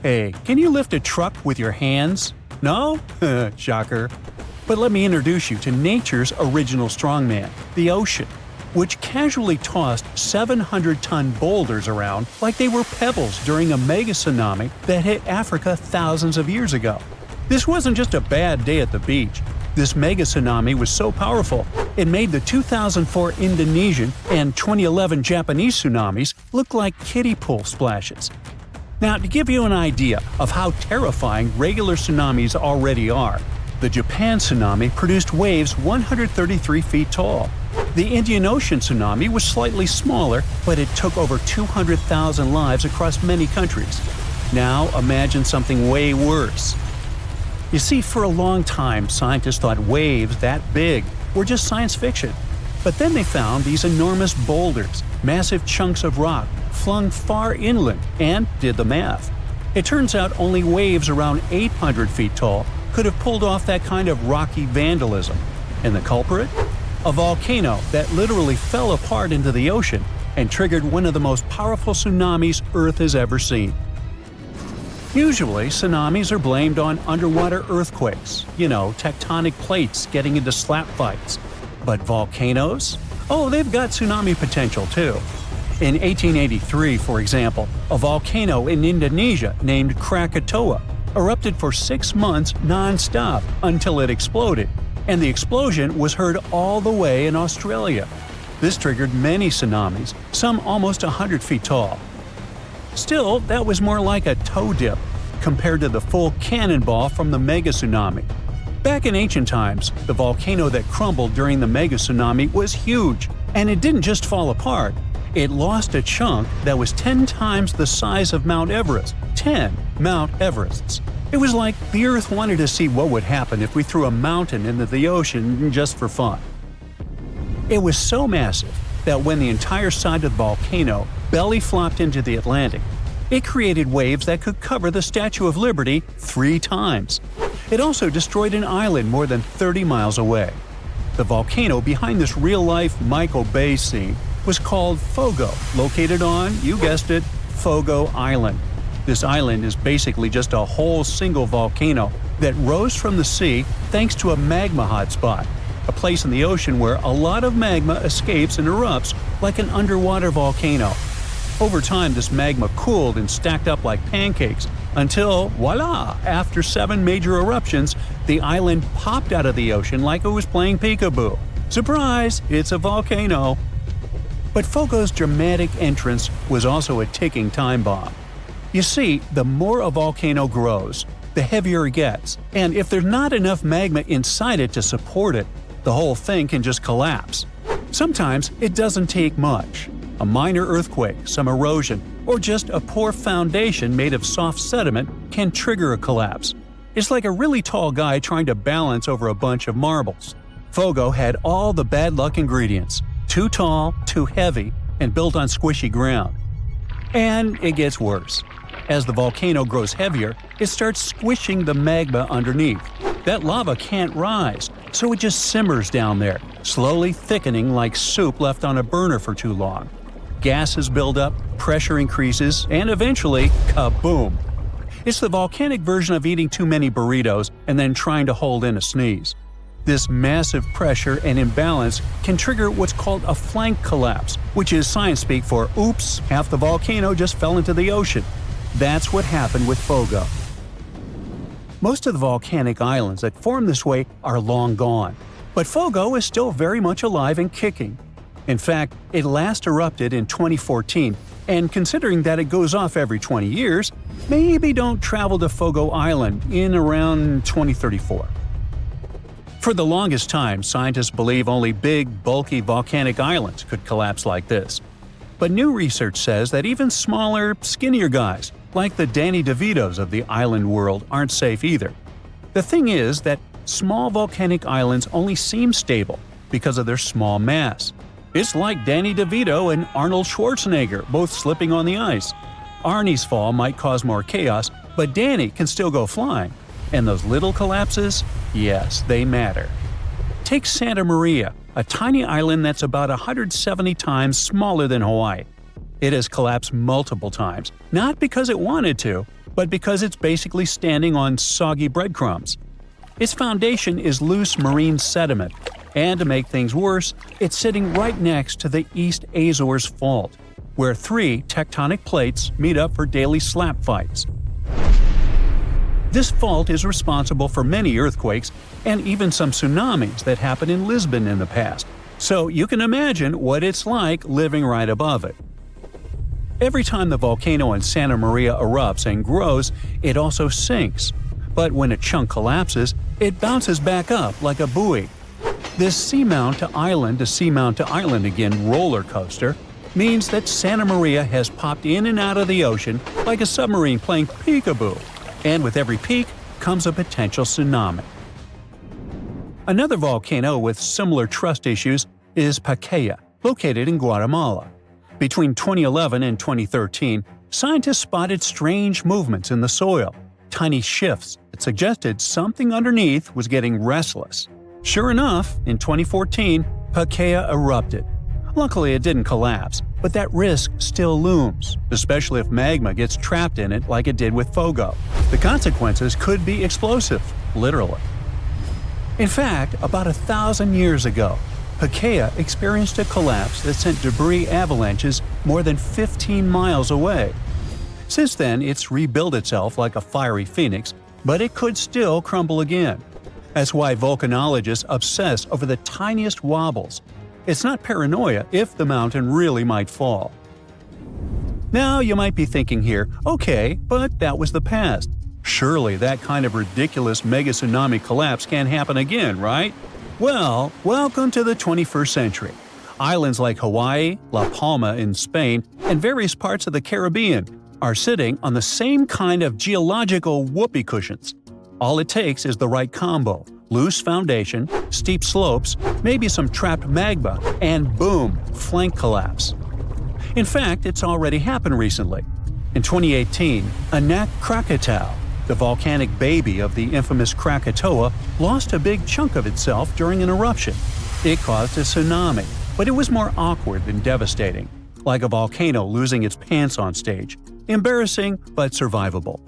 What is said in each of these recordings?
Hey, can you lift a truck with your hands? No? Shocker. But let me introduce you to nature's original strongman, the ocean, which casually tossed 700-ton boulders around like they were pebbles during a mega-tsunami that hit Africa thousands of years ago. This wasn't just a bad day at the beach. This mega-tsunami was so powerful, it made the 2004 Indonesian and 2011 Japanese tsunamis look like kiddie pool splashes. Now, to give you an idea of how terrifying regular tsunamis already are, the Japan tsunami produced waves 133 feet tall. The Indian Ocean tsunami was slightly smaller, but it took over 200,000 lives across many countries. Now imagine something way worse. You see, for a long time, scientists thought waves that big were just science fiction. But then they found these enormous boulders, massive chunks of rock, flung far inland, and did the math. It turns out only waves around 800 feet tall could have pulled off that kind of rocky vandalism. And the culprit? A volcano that literally fell apart into the ocean and triggered one of the most powerful tsunamis Earth has ever seen. Usually, tsunamis are blamed on underwater earthquakes, tectonic plates getting into slap fights. But volcanoes? Oh, they've got tsunami potential too. In 1883, for example, a volcano in Indonesia named Krakatoa erupted for 6 months non-stop until it exploded, and the explosion was heard all the way in Australia. This triggered many tsunamis, some almost 100 feet tall. Still, that was more like a toe dip compared to the full cannonball from the Mega-Tsunami. Back in ancient times, the volcano that crumbled during the Mega-Tsunami was huge, and it didn't just fall apart. It lost a chunk that was 10 times the size of Mount Everest. 10 Mount Everests. It was like the Earth wanted to see what would happen if we threw a mountain into the ocean just for fun. It was so massive that when the entire side of the volcano belly flopped into the Atlantic, it created waves that could cover the Statue of Liberty 3 times. It also destroyed an island more than 30 miles away. The volcano behind this real-life Michael Bay scene was called Fogo, located on, you guessed it, Fogo Island. This island is basically just a whole single volcano that rose from the sea thanks to a magma hotspot, a place in the ocean where a lot of magma escapes and erupts like an underwater volcano. Over time, this magma cooled and stacked up like pancakes until, voila, after 7 major eruptions, the island popped out of the ocean like it was playing peekaboo. Surprise, it's a volcano. But Fogo's dramatic entrance was also a ticking time bomb. You see, the more a volcano grows, the heavier it gets, and if there's not enough magma inside it to support it, the whole thing can just collapse. Sometimes it doesn't take much. A minor earthquake, some erosion, or just a poor foundation made of soft sediment can trigger a collapse. It's like a really tall guy trying to balance over a bunch of marbles. Fogo had all the bad luck ingredients: too tall, too heavy, and built on squishy ground. And it gets worse. As the volcano grows heavier, it starts squishing the magma underneath. That lava can't rise, so it just simmers down there, slowly thickening like soup left on a burner for too long. Gases build up, pressure increases, and eventually, kaboom! It's the volcanic version of eating too many burritos and then trying to hold in a sneeze. This massive pressure and imbalance can trigger what's called a flank collapse, which is science speak for oops, half the volcano just fell into the ocean. That's what happened with Fogo. Most of the volcanic islands that form this way are long gone, but Fogo is still very much alive and kicking. In fact, it last erupted in 2014, and considering that it goes off every 20 years, maybe don't travel to Fogo Island in around 2034. For the longest time, scientists believe only big, bulky volcanic islands could collapse like this. But new research says that even smaller, skinnier guys, like the Danny DeVitos of the island world, aren't safe either. The thing is that small volcanic islands only seem stable because of their small mass. It's like Danny DeVito and Arnold Schwarzenegger both slipping on the ice. Arnie's fall might cause more chaos, but Danny can still go flying. And those little collapses? Yes, they matter. Take Santa Maria, a tiny island that's about 170 times smaller than Hawaii. It has collapsed multiple times, not because it wanted to, but because it's basically standing on soggy breadcrumbs. Its foundation is loose marine sediment, and to make things worse, it's sitting right next to the East Azores Fault, where 3 tectonic plates meet up for daily slap fights. This fault is responsible for many earthquakes and even some tsunamis that happened in Lisbon in the past, so you can imagine what it's like living right above it. Every time the volcano in Santa Maria erupts and grows, it also sinks. But when a chunk collapses, it bounces back up like a buoy. This seamount to island again roller coaster means that Santa Maria has popped in and out of the ocean like a submarine playing peekaboo, and with every peak comes a potential tsunami. Another volcano with similar trust issues is Pacaya, located in Guatemala. Between 2011 and 2013, scientists spotted strange movements in the soil, tiny shifts that suggested something underneath was getting restless. Sure enough, in 2014, Pacaya erupted. Luckily, it didn't collapse, but that risk still looms, especially if magma gets trapped in it like it did with Fogo. The consequences could be explosive, literally. In fact, about 1,000 years ago, Pacaya experienced a collapse that sent debris avalanches more than 15 miles away. Since then, it's rebuilt itself like a fiery phoenix, but it could still crumble again. That's why volcanologists obsess over the tiniest wobbles. It's not paranoia if the mountain really might fall. Now you might be thinking here, okay, but that was the past. Surely that kind of ridiculous mega-tsunami collapse can't happen again, right? Well, welcome to the 21st century. Islands like Hawaii, La Palma in Spain, and various parts of the Caribbean are sitting on the same kind of geological whoopee cushions. All it takes is the right combo: loose foundation, steep slopes, maybe some trapped magma, and boom, flank collapse. In fact, it's already happened recently. In 2018, Anak Krakatau, the volcanic baby of the infamous Krakatoa, lost a big chunk of itself during an eruption. It caused a tsunami, but it was more awkward than devastating, like a volcano losing its pants on stage. Embarrassing, but survivable.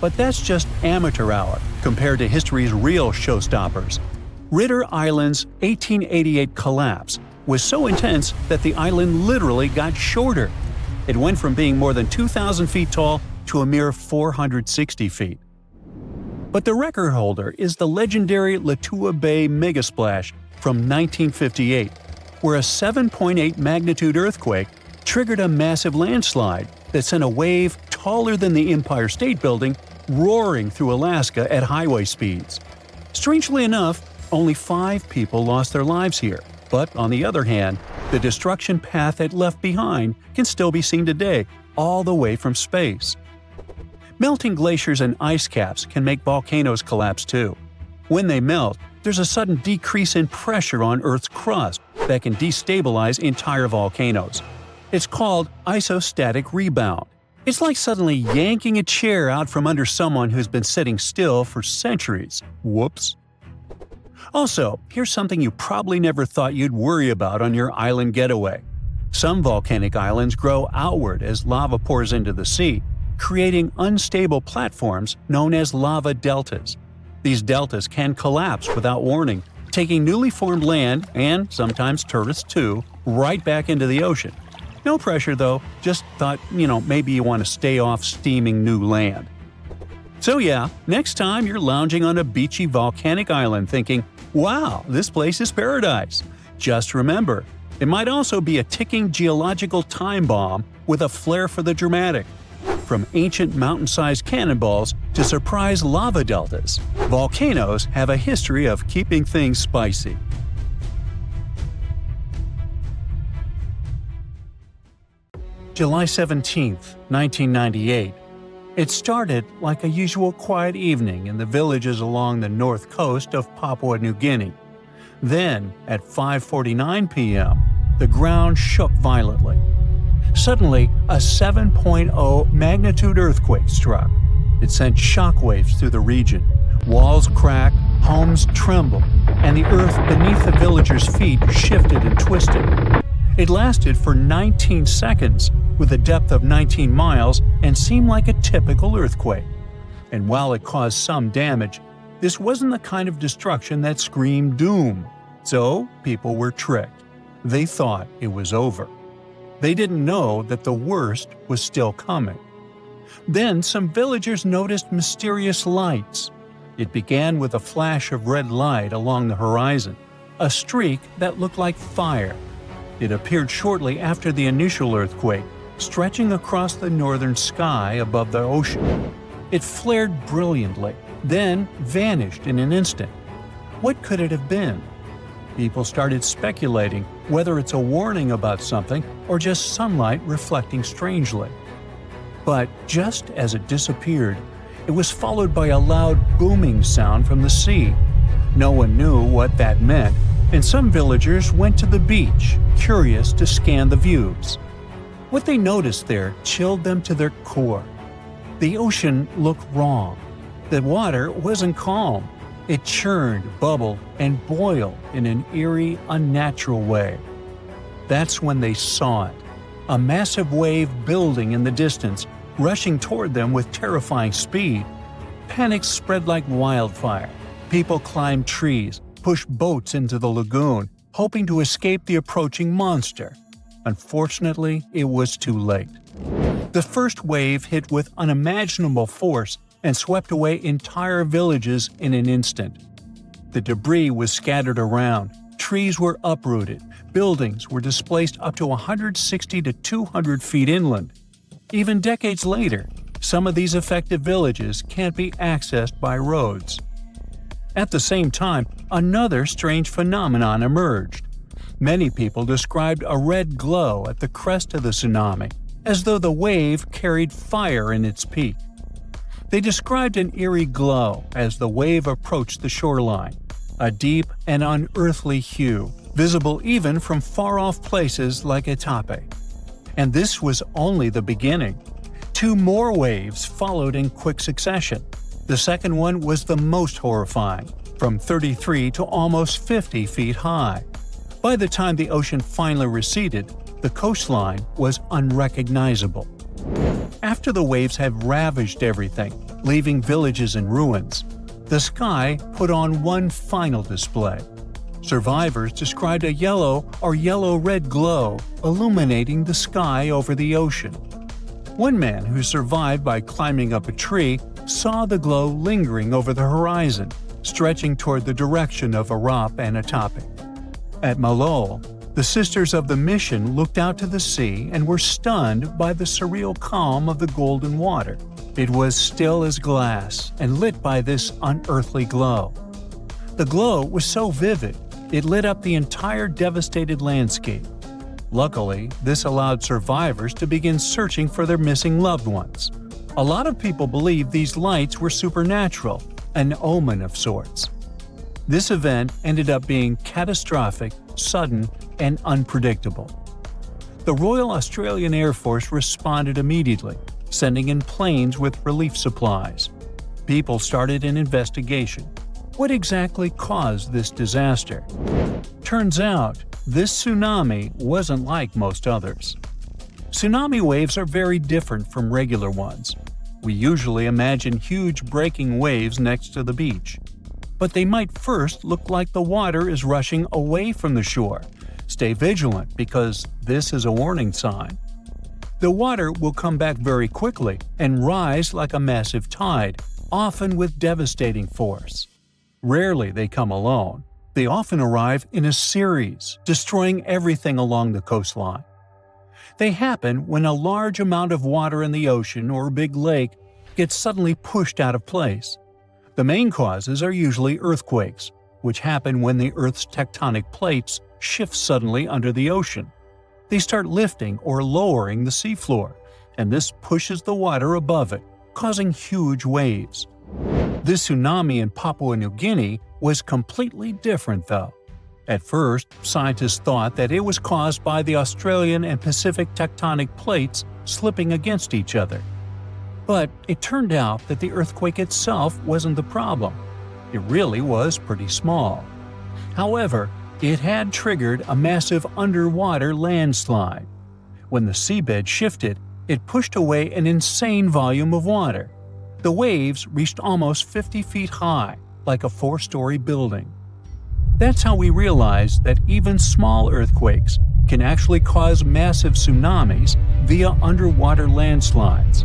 But that's just amateur hour compared to history's real showstoppers. Ritter Island's 1888 collapse was so intense that the island literally got shorter. It went from being more than 2,000 feet tall to a mere 460 feet. But the record holder is the legendary Latua Bay megasplash from 1958, where a 7.8 magnitude earthquake triggered a massive landslide that sent a wave taller than the Empire State Building roaring through Alaska at highway speeds. Strangely enough, only 5 people lost their lives here, but on the other hand, the destruction path it left behind can still be seen today, all the way from space. Melting glaciers and ice caps can make volcanoes collapse too. When they melt, there's a sudden decrease in pressure on Earth's crust that can destabilize entire volcanoes. It's called isostatic rebound. It's like suddenly yanking a chair out from under someone who's been sitting still for centuries. Whoops. Also, here's something you probably never thought you'd worry about on your island getaway. Some volcanic islands grow outward as lava pours into the sea, creating unstable platforms known as lava deltas. These deltas can collapse without warning, taking newly formed land, and sometimes tourists too, right back into the ocean. No pressure though, just thought, maybe you want to stay off steaming new land. So yeah, next time you're lounging on a beachy volcanic island thinking, wow, this place is paradise, just remember, it might also be a ticking geological time bomb with a flair for the dramatic. From ancient mountain-sized cannonballs to surprise lava deltas, volcanoes have a history of keeping things spicy. July 17, 1998. It started like a usual quiet evening in the villages along the north coast of Papua New Guinea. Then, at 5:49 p.m., the ground shook violently. Suddenly, a 7.0 magnitude earthquake struck. It sent shockwaves through the region. Walls cracked, homes trembled, and the earth beneath the villagers' feet shifted and twisted. It lasted for 19 seconds, with a depth of 19 miles and seemed like a typical earthquake. And while it caused some damage, this wasn't the kind of destruction that screamed doom. So people were tricked. They thought it was over. They didn't know that the worst was still coming. Then some villagers noticed mysterious lights. It began with a flash of red light along the horizon, a streak that looked like fire. It appeared shortly after the initial earthquake, stretching across the northern sky above the ocean. It flared brilliantly, then vanished in an instant. What could it have been? People started speculating whether it's a warning about something or just sunlight reflecting strangely. But just as it disappeared, it was followed by a loud booming sound from the sea. No one knew what that meant, and some villagers went to the beach, curious to scan the views. What they noticed there chilled them to their core. The ocean looked wrong. The water wasn't calm. It churned, bubbled, and boiled in an eerie, unnatural way. That's when they saw it. A massive wave building in the distance, rushing toward them with terrifying speed. Panic spread like wildfire. People climbed trees, pushed boats into the lagoon, hoping to escape the approaching monster. Unfortunately, it was too late. The first wave hit with unimaginable force and swept away entire villages in an instant. The debris was scattered around, trees were uprooted, buildings were displaced up to 160 to 200 feet inland. Even decades later, some of these affected villages can't be accessed by roads. At the same time, another strange phenomenon emerged. Many people described a red glow at the crest of the tsunami, as though the wave carried fire in its peak. They described an eerie glow as the wave approached the shoreline, a deep and unearthly hue, visible even from far-off places like Itape. And this was only the beginning. 2 more waves followed in quick succession. The second one was the most horrifying, from 33 to almost 50 feet high. By the time the ocean finally receded, the coastline was unrecognizable. After the waves had ravaged everything, leaving villages in ruins, the sky put on one final display. Survivors described a yellow or yellow-red glow illuminating the sky over the ocean. One man who survived by climbing up a tree saw the glow lingering over the horizon, stretching toward the direction of Arap and Itape. At Malol, the Sisters of the Mission looked out to the sea and were stunned by the surreal calm of the golden water. It was still as glass and lit by this unearthly glow. The glow was so vivid, it lit up the entire devastated landscape. Luckily, this allowed survivors to begin searching for their missing loved ones. A lot of people believe these lights were supernatural, an omen of sorts. This event ended up being catastrophic, sudden, and unpredictable. The Royal Australian Air Force responded immediately, sending in planes with relief supplies. People started an investigation. What exactly caused this disaster? Turns out, this tsunami wasn't like most others. Tsunami waves are very different from regular ones. We usually imagine huge breaking waves next to the beach. But they might first look like the water is rushing away from the shore. Stay vigilant because this is a warning sign. The water will come back very quickly and rise like a massive tide, often with devastating force. Rarely they come alone. They often arrive in a series, destroying everything along the coastline. They happen when a large amount of water in the ocean or a big lake gets suddenly pushed out of place. The main causes are usually earthquakes, which happen when the Earth's tectonic plates shift suddenly under the ocean. They start lifting or lowering the seafloor, and this pushes the water above it, causing huge waves. This tsunami in Papua New Guinea was completely different though. At first, scientists thought that it was caused by the Australian and Pacific tectonic plates slipping against each other. But it turned out that the earthquake itself wasn't the problem. It really was pretty small. However, it had triggered a massive underwater landslide. When the seabed shifted, it pushed away an insane volume of water. The waves reached almost 50 feet high, like a 4-story building. That's how we realized that even small earthquakes can actually cause massive tsunamis via underwater landslides.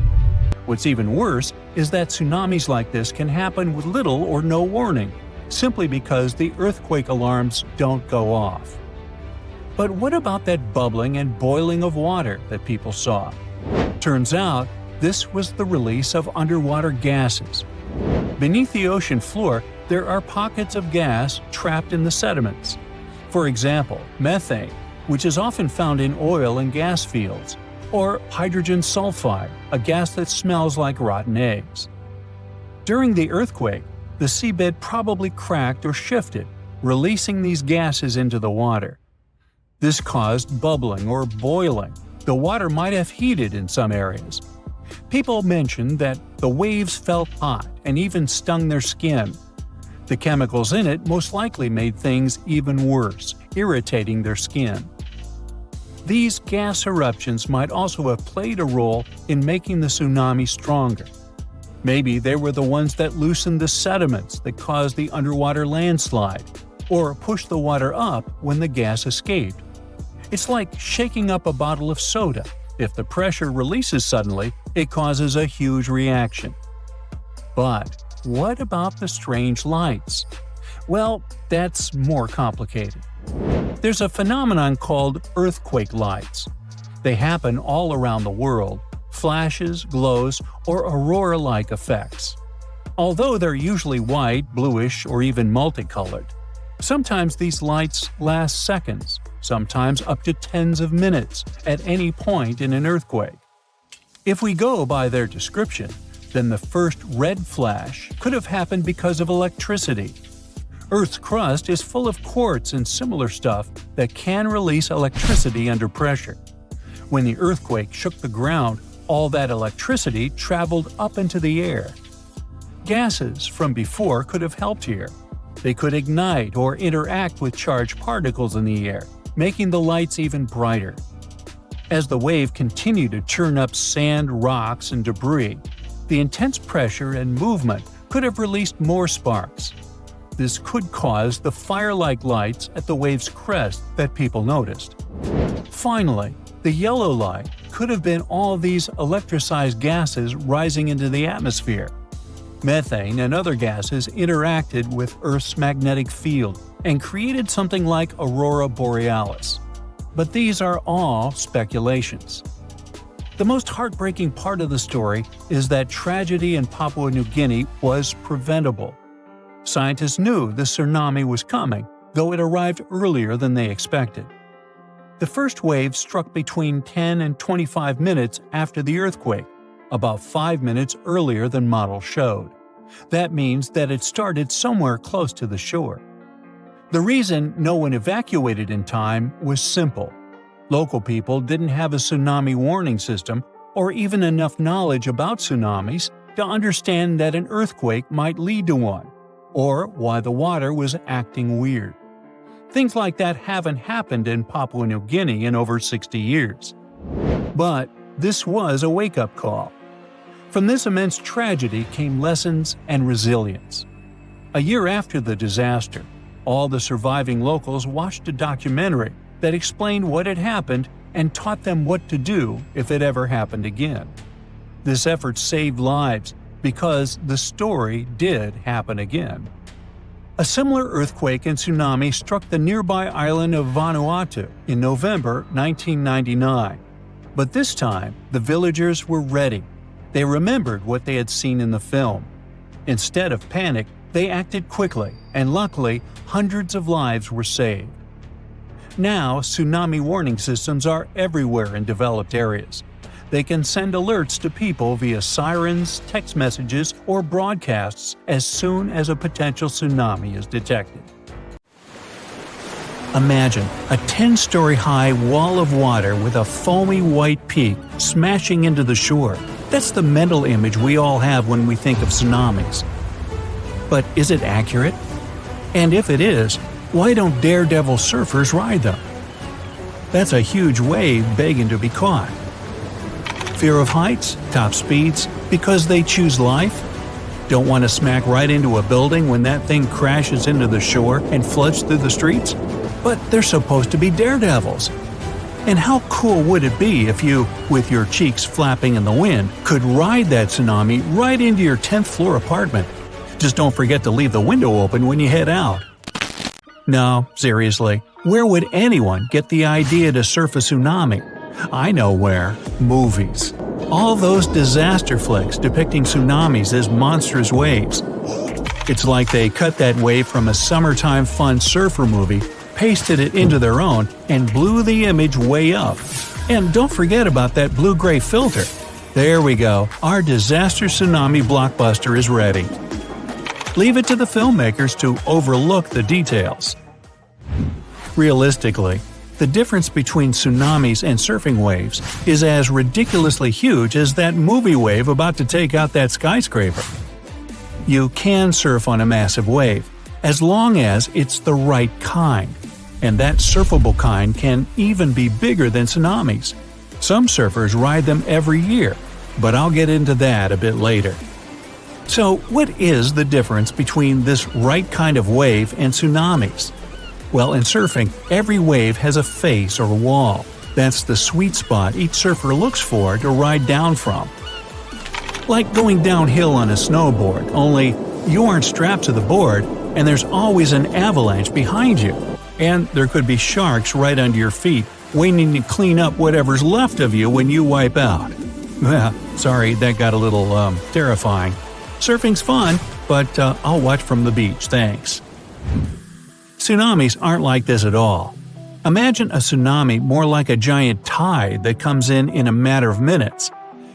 What's even worse is that tsunamis like this can happen with little or no warning, simply because the earthquake alarms don't go off. But what about that bubbling and boiling of water that people saw? Turns out, this was the release of underwater gases. Beneath the ocean floor, there are pockets of gas trapped in the sediments. For example, methane, which is often found in oil and gas fields, or hydrogen sulfide, a gas that smells like rotten eggs. During the earthquake, the seabed probably cracked or shifted, releasing these gases into the water. This caused bubbling or boiling. The water might have heated in some areas. People mentioned that the waves felt hot and even stung their skin. The chemicals in it most likely made things even worse, irritating their skin. These gas eruptions might also have played a role in making the tsunami stronger. Maybe they were the ones that loosened the sediments that caused the underwater landslide, or pushed the water up when the gas escaped. It's like shaking up a bottle of soda. If the pressure releases suddenly, it causes a huge reaction. But what about the strange lights? Well, that's more complicated. There's a phenomenon called earthquake lights. They happen all around the world, flashes, glows, or aurora-like effects. Although they're usually white, bluish, or even multicolored, sometimes these lights last seconds, sometimes up to tens of minutes, at any point in an earthquake. If we go by their description, then the first red flash could have happened because of electricity. Earth's crust is full of quartz and similar stuff that can release electricity under pressure. When the earthquake shook the ground, all that electricity traveled up into the air. Gases from before could have helped here. They could ignite or interact with charged particles in the air, making the lights even brighter. As the wave continued to churn up sand, rocks, and debris, the intense pressure and movement could have released more sparks. This could cause the fire-like lights at the wave's crest that people noticed. Finally, the yellow light could have been all these electricized gases rising into the atmosphere. Methane and other gases interacted with Earth's magnetic field and created something like aurora borealis. But these are all speculations. The most heartbreaking part of the story is that tragedy in Papua New Guinea was preventable. Scientists knew the tsunami was coming, though it arrived earlier than they expected. The first wave struck between 10 and 25 minutes after the earthquake, about 5 minutes earlier than models showed. That means that it started somewhere close to the shore. The reason no one evacuated in time was simple. Local people didn't have a tsunami warning system or even enough knowledge about tsunamis to understand that an earthquake might lead to one, or why the water was acting weird. Things like that haven't happened in Papua New Guinea in over 60 years. But this was a wake-up call. From this immense tragedy came lessons and resilience. A year after the disaster, all the surviving locals watched a documentary that explained what had happened and taught them what to do if it ever happened again. This effort saved lives because the story did happen again. A similar earthquake and tsunami struck the nearby island of Vanuatu in November 1999. But this time, the villagers were ready. They remembered what they had seen in the film. Instead of panic, they acted quickly, and luckily, hundreds of lives were saved. Now, tsunami warning systems are everywhere in developed areas. They can send alerts to people via sirens, text messages, or broadcasts as soon as a potential tsunami is detected. Imagine a 10-story high wall of water with a foamy white peak smashing into the shore. That's the mental image we all have when we think of tsunamis. But is it accurate? And if it is, why don't daredevil surfers ride them? That's a huge wave begging to be caught. Fear of heights, top speeds, because they choose life? Don't want to smack right into a building when that thing crashes into the shore and floods through the streets? But they're supposed to be daredevils. And how cool would it be if you, with your cheeks flapping in the wind, could ride that tsunami right into your 10th floor apartment? Just don't forget to leave the window open when you head out. No, seriously, where would anyone get the idea to surf a tsunami? I know where. Movies. All those disaster flicks depicting tsunamis as monstrous waves. It's like they cut that wave from a summertime fun surfer movie, pasted it into their own, and blew the image way up. And don't forget about that blue-gray filter. There we go, our disaster tsunami blockbuster is ready. Leave it to the filmmakers to overlook the details. Realistically, the difference between tsunamis and surfing waves is as ridiculously huge as that movie wave about to take out that skyscraper. You can surf on a massive wave, as long as it's the right kind. And that surfable kind can even be bigger than tsunamis. Some surfers ride them every year, but I'll get into that a bit later. So, what is the difference between this right kind of wave and tsunamis? Well, in surfing, every wave has a face or wall. That's the sweet spot each surfer looks for to ride down from. Like going downhill on a snowboard, only you aren't strapped to the board and there's always an avalanche behind you. And there could be sharks right under your feet, waiting to clean up whatever's left of you when you wipe out. Sorry, that got a little, terrifying. Surfing's fun, but I'll watch from the beach, thanks. Tsunamis aren't like this at all. Imagine a tsunami more like a giant tide that comes in a matter of minutes.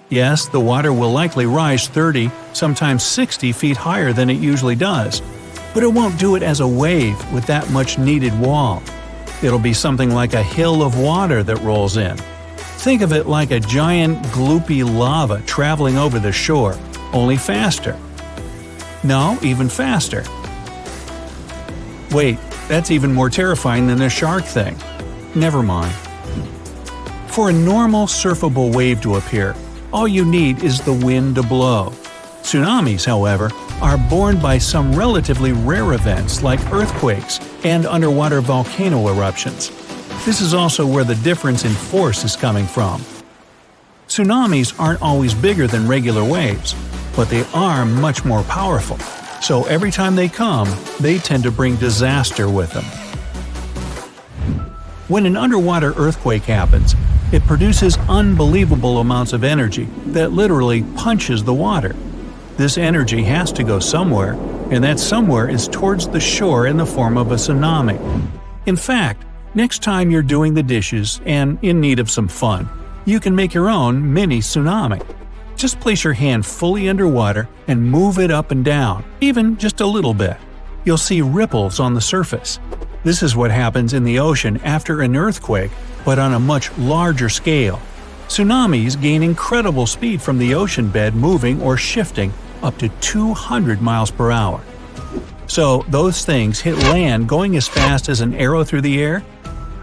Yes, the water will likely rise 30, sometimes 60 feet higher than it usually does. But it won't do it as a wave with that much needed wall. It'll be something like a hill of water that rolls in. Think of it like a giant gloopy lava traveling over the shore, only faster. No, even faster. Wait, that's even more terrifying than the shark thing. Never mind. For a normal surfable wave to appear, all you need is the wind to blow. Tsunamis, however, are born by some relatively rare events like earthquakes and underwater volcano eruptions. This is also where the difference in force is coming from. Tsunamis aren't always bigger than regular waves, but they are much more powerful. So every time they come, they tend to bring disaster with them. When an underwater earthquake happens, it produces unbelievable amounts of energy that literally punches the water. This energy has to go somewhere, and that somewhere is towards the shore in the form of a tsunami. In fact, next time you're doing the dishes and in need of some fun, you can make your own mini tsunami. Just place your hand fully underwater and move it up and down, even just a little bit. You'll see ripples on the surface. This is what happens in the ocean after an earthquake, but on a much larger scale. Tsunamis gain incredible speed from the ocean bed moving or shifting up to 200 miles per hour. So those things hit land going as fast as an arrow through the air?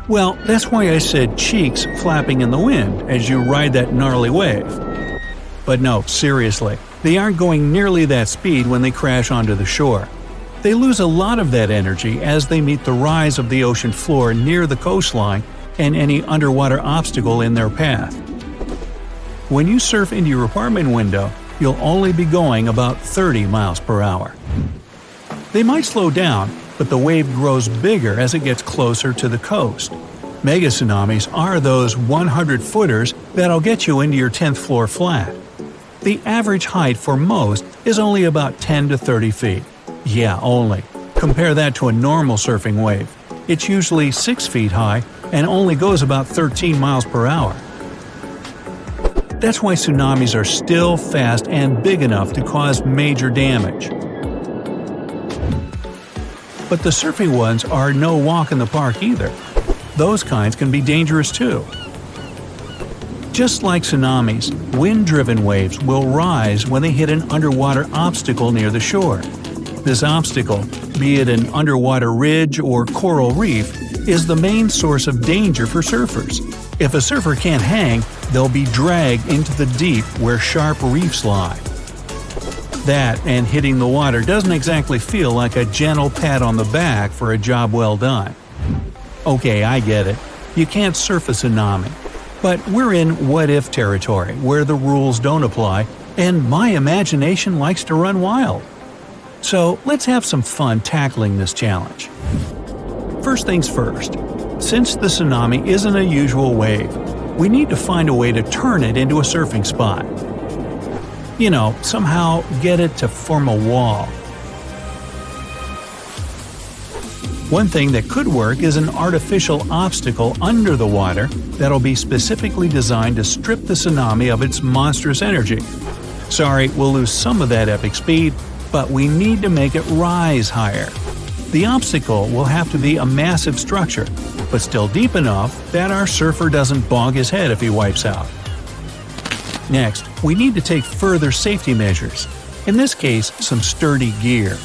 Well, that's why I said cheeks flapping in the wind as you ride that gnarly wave. But no, seriously, they aren't going nearly that speed when they crash onto the shore. They lose a lot of that energy as they meet the rise of the ocean floor near the coastline and any underwater obstacle in their path. When you surf into your apartment window, you'll only be going about 30 miles per hour. They might slow down, but the wave grows bigger as it gets closer to the coast. Mega-tsunamis are those 100-footers that'll get you into your 10th floor flat. The average height for most is only about 10 to 30 feet. Yeah, only. Compare that to a normal surfing wave. It's usually 6 feet high and only goes about 13 miles per hour. That's why tsunamis are still fast and big enough to cause major damage. But the surfing ones are no walk in the park either. Those kinds can be dangerous too. Just like tsunamis, wind-driven waves will rise when they hit an underwater obstacle near the shore. This obstacle, be it an underwater ridge or coral reef, is the main source of danger for surfers. If a surfer can't hang, they'll be dragged into the deep where sharp reefs lie. That and hitting the water doesn't exactly feel like a gentle pat on the back for a job well done. Okay, I get it. You can't surf a tsunami. But we're in what-if territory, where the rules don't apply, and my imagination likes to run wild. So let's have some fun tackling this challenge. First things first. Since the tsunami isn't a usual wave, we need to find a way to turn it into a surfing spot. Somehow get it to form a wall. One thing that could work is an artificial obstacle under the water that'll be specifically designed to strip the tsunami of its monstrous energy. Sorry, we'll lose some of that epic speed, but we need to make it rise higher. The obstacle will have to be a massive structure, but still deep enough that our surfer doesn't bonk his head if he wipes out. Next, we need to take further safety measures. In this case, some sturdy gear.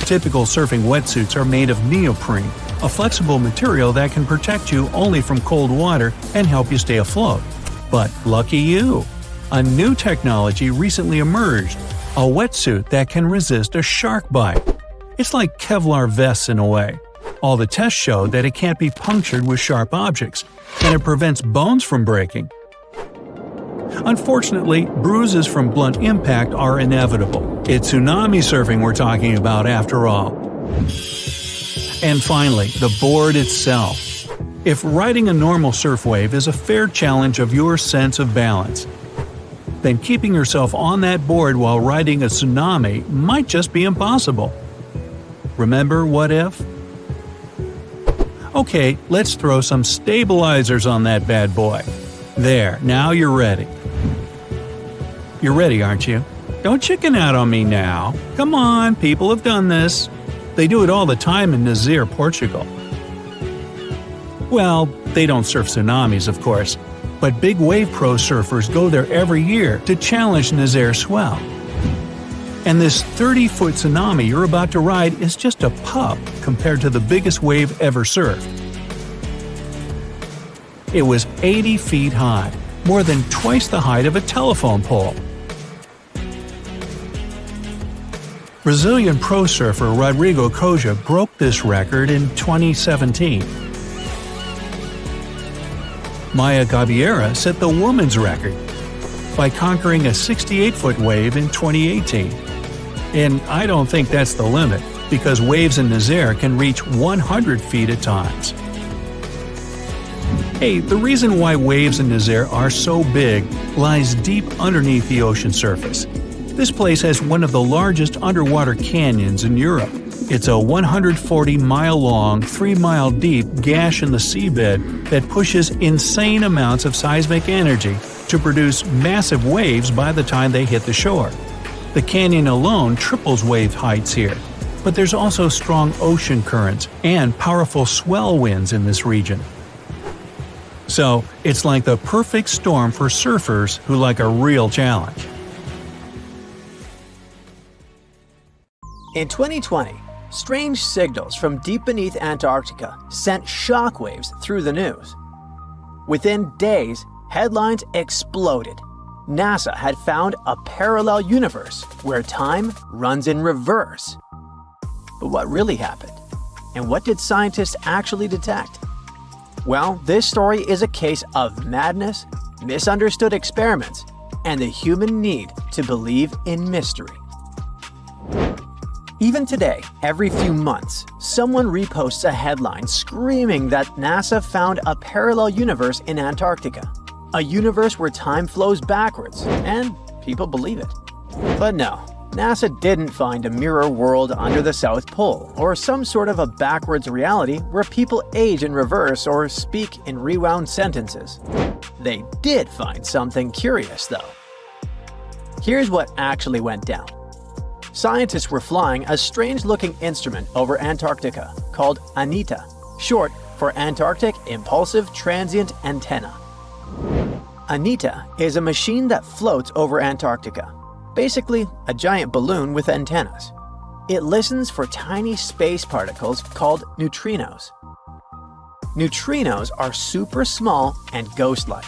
Typical surfing wetsuits are made of neoprene, a flexible material that can protect you only from cold water and help you stay afloat. But lucky you! A new technology recently emerged, a wetsuit that can resist a shark bite. It's like Kevlar vests in a way. All the tests show that it can't be punctured with sharp objects, and it prevents bones from breaking. Unfortunately, bruises from blunt impact are inevitable. It's tsunami surfing we're talking about after all. And finally, the board itself. If riding a normal surf wave is a fair challenge of your sense of balance, then keeping yourself on that board while riding a tsunami might just be impossible. Remember what if? Okay, let's throw some stabilizers on that bad boy. There, now you're ready. You're ready, aren't you? Don't chicken out on me now. Come on, people have done this. They do it all the time in Nazir, Portugal. Well, they don't surf tsunamis, of course, but big wave pro surfers go there every year to challenge Nazir swell. And this 30-foot tsunami you're about to ride is just a pup compared to the biggest wave ever surfed. It was 80 feet high, more than twice the height of a telephone pole. Brazilian pro surfer Rodrigo Coja broke this record in 2017. Maya Gabeira set the women's record by conquering a 68-foot wave in 2018. And I don't think that's the limit, because waves in Nazir can reach 100 feet at times. Hey, the reason why waves in Nazir are so big lies deep underneath the ocean surface. This place has one of the largest underwater canyons in Europe. It's a 140-mile-long, 3-mile-deep gash in the seabed that pushes insane amounts of seismic energy to produce massive waves by the time they hit the shore. The canyon alone triples wave heights here, but there's also strong ocean currents and powerful swell winds in this region. So, it's like the perfect storm for surfers who like a real challenge. In 2020, strange signals from deep beneath Antarctica sent shockwaves through the news. Within days, headlines exploded. NASA had found a parallel universe where time runs in reverse. But what really happened? And what did scientists actually detect? Well, this story is a case of madness, misunderstood experiments, and the human need to believe in mystery. Even today, every few months, someone reposts a headline screaming that NASA found a parallel universe in Antarctica. A universe where time flows backwards, and people believe it. But no, NASA didn't find a mirror world under the South Pole, or some sort of a backwards reality where people age in reverse or speak in rewound sentences. They did find something curious, though. Here's what actually went down. Scientists were flying a strange-looking instrument over Antarctica called ANITA, short for Antarctic Impulsive Transient Antenna. ANITA is a machine that floats over Antarctica, basically a giant balloon with antennas. It listens for tiny space particles called neutrinos. Neutrinos are super small and ghost-like.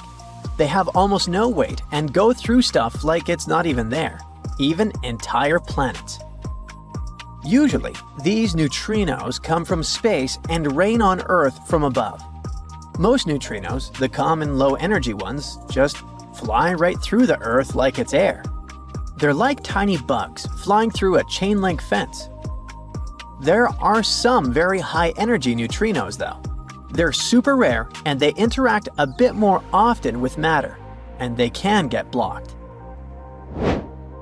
They have almost no weight and go through stuff like it's not even there, even entire planets. Usually, these neutrinos come from space and rain on Earth from above. Most neutrinos, the common low-energy ones, just fly right through the Earth like it's air. They're like tiny bugs flying through a chain-link fence. There are some very high-energy neutrinos, though. They're super rare and they interact a bit more often with matter, and they can get blocked.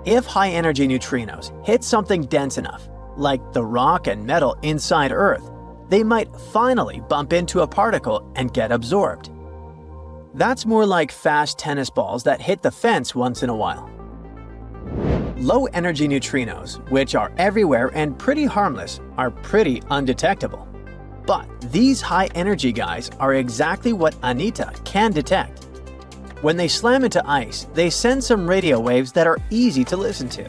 If high-energy neutrinos hit something dense enough, like the rock and metal inside Earth, they might finally bump into a particle and get absorbed. That's more like fast tennis balls that hit the fence once in a while. Low-energy neutrinos, which are everywhere and pretty harmless, are pretty undetectable. But these high-energy guys are exactly what ANITA can detect. When they slam into ice, they send some radio waves that are easy to listen to.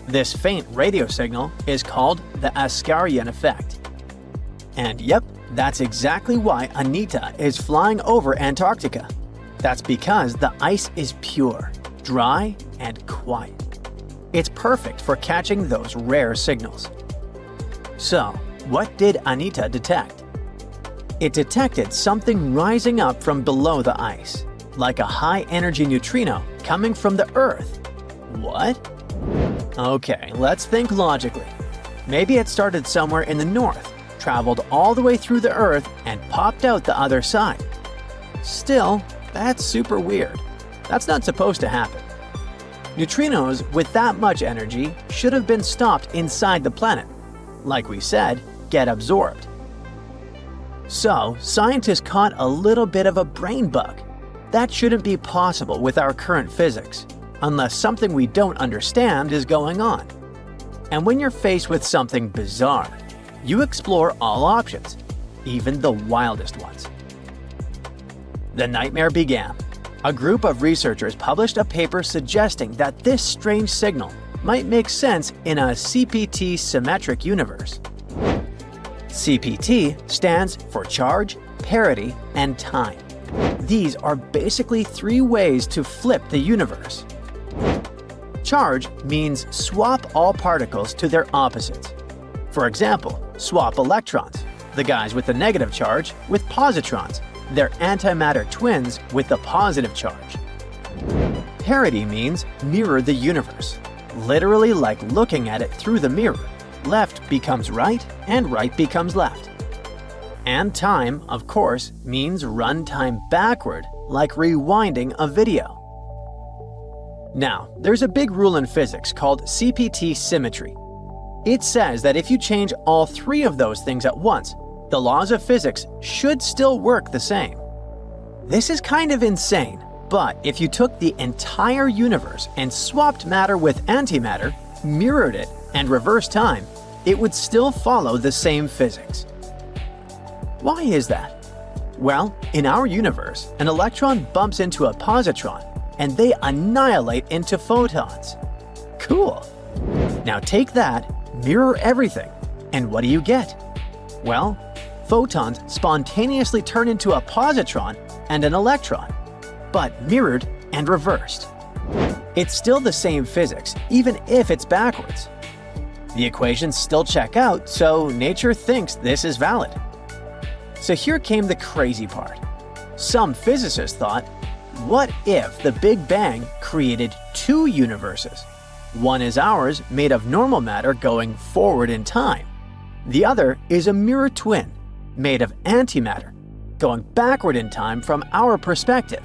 This faint radio signal is called the Askaryan effect. And yep, that's exactly why ANITA is flying over Antarctica. That's because the ice is pure, dry, and quiet. It's perfect for catching those rare signals. So, what did ANITA detect? It detected something rising up from below the ice, like a high-energy neutrino coming from the Earth. What? Okay, let's think logically. Maybe it started somewhere in the north, traveled all the way through the Earth, and popped out the other side. Still, that's super weird. That's not supposed to happen. Neutrinos with that much energy should have been stopped inside the planet. Like we said, get absorbed. So, scientists caught a little bit of a brain bug. That shouldn't be possible with our current physics, unless something we don't understand is going on. And when you're faced with something bizarre, you explore all options, even the wildest ones. The nightmare began. A group of researchers published a paper suggesting that this strange signal might make sense in a CPT symmetric universe. CPT stands for charge, parity, and time. These are basically three ways to flip the universe. Charge means swap all particles to their opposites. For example, swap electrons, the guys with the negative charge, with positrons, their antimatter twins with the positive charge. Parity means mirror the universe, literally like looking at it through the mirror. Left becomes right and right becomes left. And time, of course, means run time backward, like rewinding a video. Now, there's a big rule in physics called CPT symmetry. It says that if you change all three of those things at once, the laws of physics should still work the same. This is kind of insane, but if you took the entire universe and swapped matter with antimatter, mirrored it, and reversed time, it would still follow the same physics. Why is that? Well, in our universe, an electron bumps into a positron, and they annihilate into photons. Cool! Now take that, mirror everything, and what do you get? Well, photons spontaneously turn into a positron and an electron, but mirrored and reversed. It's still the same physics, even if it's backwards. The equations still check out, so nature thinks this is valid. So here came the crazy part. Some physicists thought, what if the Big Bang created two universes? One is ours, made of normal matter going forward in time. The other is a mirror twin, made of antimatter, going backward in time from our perspective.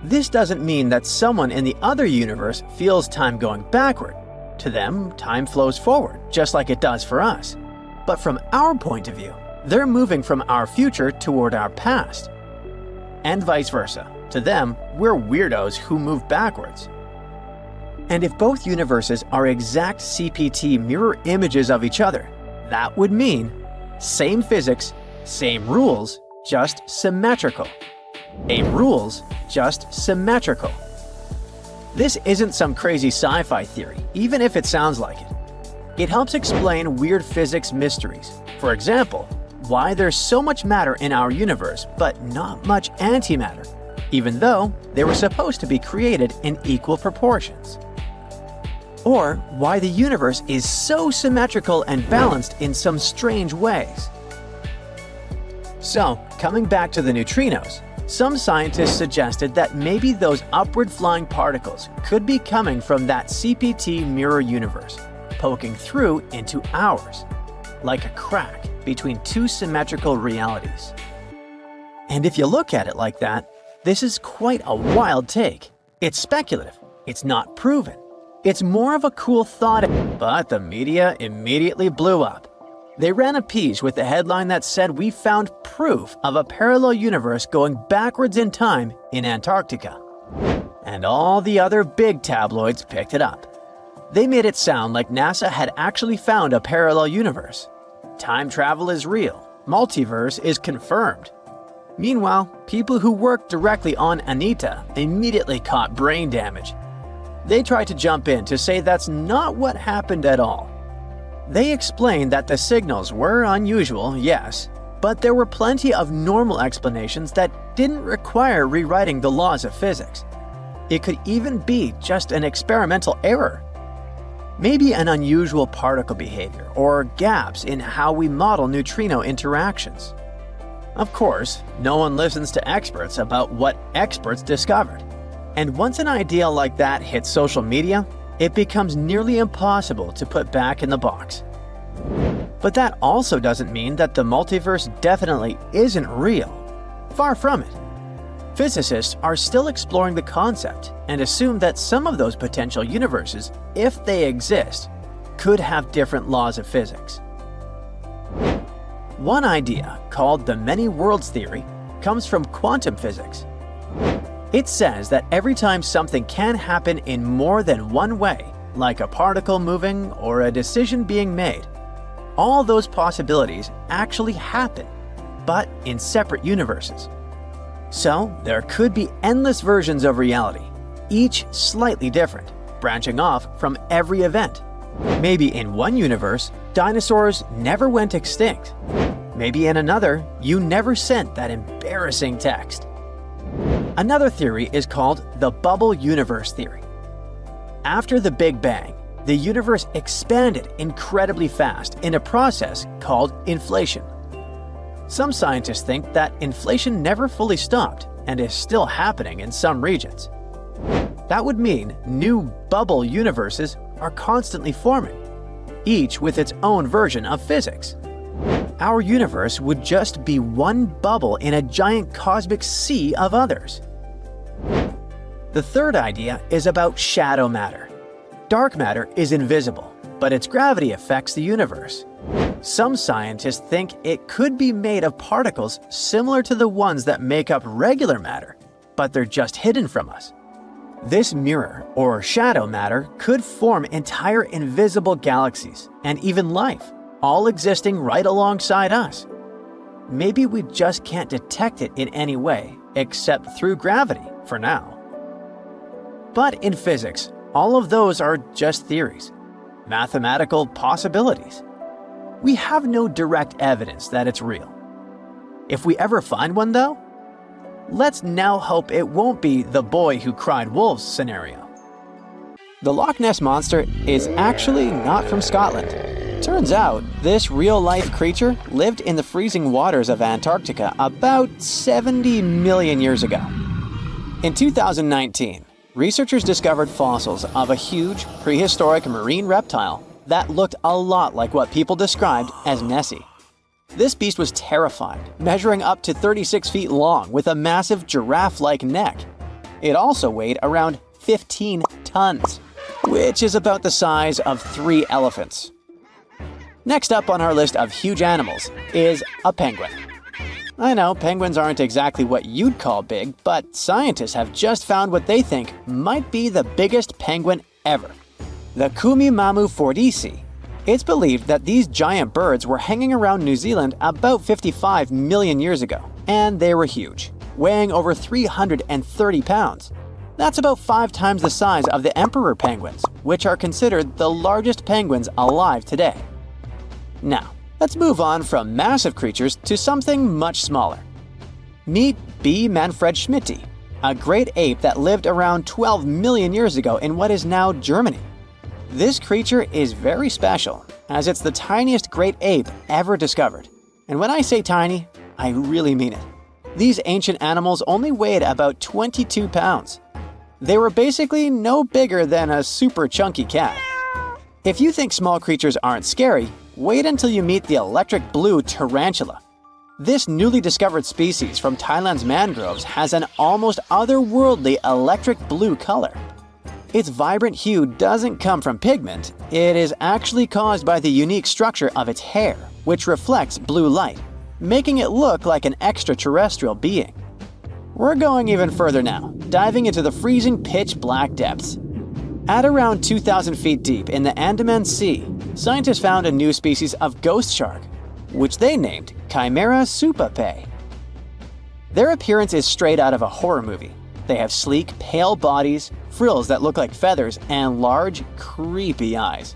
This doesn't mean that someone in the other universe feels time going backward. To them, time flows forward, just like it does for us. But from our point of view, they're moving from our future toward our past. And vice versa. To them, we're weirdos who move backwards. And if both universes are exact CPT mirror images of each other, that would mean same physics, same rules, just symmetrical. Same rules, just symmetrical. This isn't some crazy sci-fi theory, even if it sounds like it. It helps explain weird physics mysteries. For example, why there's so much matter in our universe but not much antimatter, even though they were supposed to be created in equal proportions. Or why the universe is so symmetrical and balanced in some strange ways. So, coming back to the neutrinos, some scientists suggested that maybe those upward-flying particles could be coming from that CPT mirror universe, poking through into ours, like a crack between two symmetrical realities. And if you look at it like that, this is quite a wild take. It's speculative. It's not proven. It's more of a cool thought, but the media immediately blew up. They ran a piece with a headline that said we found proof of a parallel universe going backwards in time in Antarctica. And all the other big tabloids picked it up. They made it sound like NASA had actually found a parallel universe. Time travel is real. Multiverse is confirmed. Meanwhile, people who worked directly on Anita immediately caught brain damage. They tried to jump in to say that's not what happened at all. They explained that the signals were unusual, yes, but there were plenty of normal explanations that didn't require rewriting the laws of physics. It could even be just an experimental error. Maybe an unusual particle behavior or gaps in how we model neutrino interactions. Of course, no one listens to experts about what experts discovered. And once an idea like that hits social media, it becomes nearly impossible to put back in the box. But that also doesn't mean that the multiverse definitely isn't real. Far from it. Physicists are still exploring the concept and assume that some of those potential universes, if they exist, could have different laws of physics. One idea, called the many worlds theory, comes from quantum physics. It says that every time something can happen in more than one way, like a particle moving or a decision being made, all those possibilities actually happen, but in separate universes. So there could be endless versions of reality, each slightly different, branching off from every event. Maybe in one universe, dinosaurs never went extinct. Maybe in another, you never sent that embarrassing text. Another theory is called the bubble universe theory. After the Big Bang, the universe expanded incredibly fast in a process called inflation. Some scientists think that inflation never fully stopped and is still happening in some regions. That would mean new bubble universes are constantly forming, each with its own version of physics. Our universe would just be one bubble in a giant cosmic sea of others. The third idea is about shadow matter. Dark matter is invisible, but its gravity affects the universe. Some scientists think it could be made of particles similar to the ones that make up regular matter, but they're just hidden from us. This mirror, or shadow matter, could form entire invisible galaxies and even life, all existing right alongside us. Maybe we just can't detect it in any way except through gravity for now. But in physics, all of those are just theories, mathematical possibilities. We have no direct evidence that it's real. If we ever find one, though, let's now hope it won't be the boy who cried wolf scenario. The Loch Ness Monster is actually not from Scotland. Turns out, this real-life creature lived in the freezing waters of Antarctica about 70 million years ago. In 2019, researchers discovered fossils of a huge, prehistoric marine reptile that looked a lot like what people described as Nessie. This beast was terrifying, measuring up to 36 feet long with a massive giraffe-like neck. It also weighed around 15 tons, which is about the size of 3 elephants. Next up on our list of huge animals is a penguin. I know penguins aren't exactly what you'd call big, but scientists have just found what they think might be the biggest penguin ever, the Kumimamu fordyce. It's believed that these giant birds were hanging around New Zealand about 55 million years ago, and they were huge, weighing over 330 pounds. That's about 5 times the size of the emperor penguins, which are considered the largest penguins alive today. Now, Let's move on from massive creatures to something much smaller. Meet B. manfredschmidti, a great ape that lived around 12 million years ago in what is now Germany. This creature is very special, as it's the tiniest great ape ever discovered. And when I say tiny, I really mean it. These ancient animals only weighed about 22 pounds. They were basically no bigger than a super chunky cat. If you think small creatures aren't scary, wait until you meet the electric blue tarantula. This newly discovered species from Thailand's mangroves has an almost otherworldly electric blue color. Its vibrant hue doesn't come from pigment, it is actually caused by the unique structure of its hair, which reflects blue light, making it look like an extraterrestrial being. We're going even further now, diving into the freezing pitch-black depths. At around 2,000 feet deep in the Andaman Sea, scientists found a new species of ghost shark, which they named Chimera supape. Their appearance is straight out of a horror movie. They have sleek, pale bodies, frills that look like feathers, and large, creepy eyes.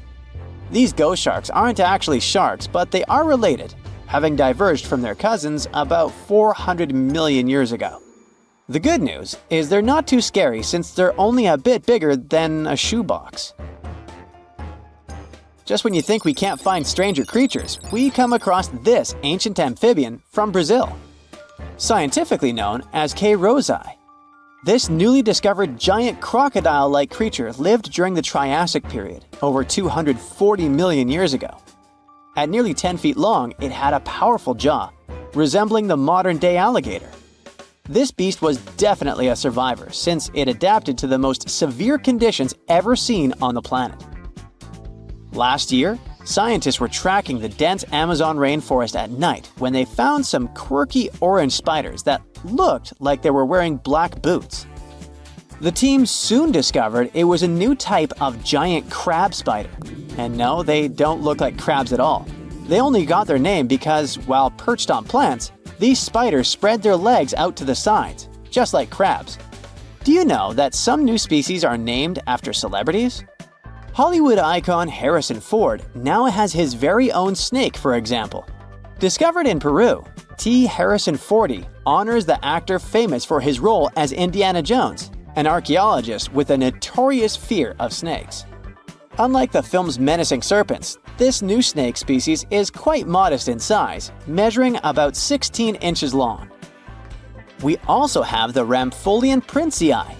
These ghost sharks aren't actually sharks, but they are related, having diverged from their cousins about 400 million years ago. The good news is they're not too scary since they're only a bit bigger than a shoebox. Just when you think we can't find stranger creatures, we come across this ancient amphibian from Brazil. Scientifically known as K. rosei. This newly discovered giant crocodile-like creature lived during the Triassic period, over 240 million years ago. At nearly 10 feet long, it had a powerful jaw, resembling the modern-day alligator. This beast was definitely a survivor since it adapted to the most severe conditions ever seen on the planet. Last year, scientists were tracking the dense Amazon rainforest at night when they found some quirky orange spiders that looked like they were wearing black boots. The team soon discovered it was a new type of giant crab spider. And no, they don't look like crabs at all. They only got their name because, while perched on plants, these spiders spread their legs out to the sides, just like crabs. Do you know that some new species are named after celebrities? Hollywood icon Harrison Ford now has his very own snake, for example. Discovered in Peru, T. Harrison Fordy honors the actor famous for his role as Indiana Jones, an archaeologist with a notorious fear of snakes. Unlike the film's menacing serpents, this new snake species is quite modest in size, measuring about 16 inches long. We also have the Rampholion princei,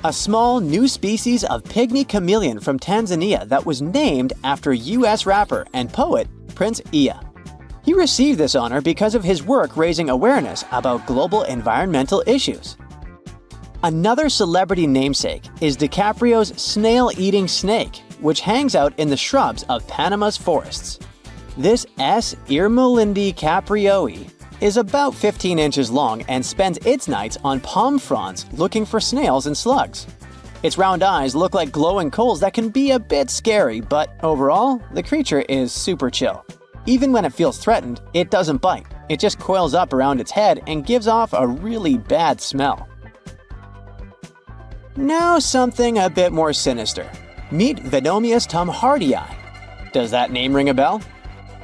a small new species of pygmy chameleon from Tanzania that was named after US rapper and poet Prince Iya. He received this honor because of his work raising awareness about global environmental issues. Another celebrity namesake is DiCaprio's snail-eating snake, which hangs out in the shrubs of Panama's forests. This S. irmelindi caprioi is about 15 inches long and spends its nights on palm fronds looking for snails and slugs. Its round eyes look like glowing coals that can be a bit scary, but overall, the creature is super chill. Even when it feels threatened, it doesn't bite. It just coils up around its head and gives off a really bad smell. Now something a bit more sinister. Meet Venomius tomhardii. Does that name ring a bell?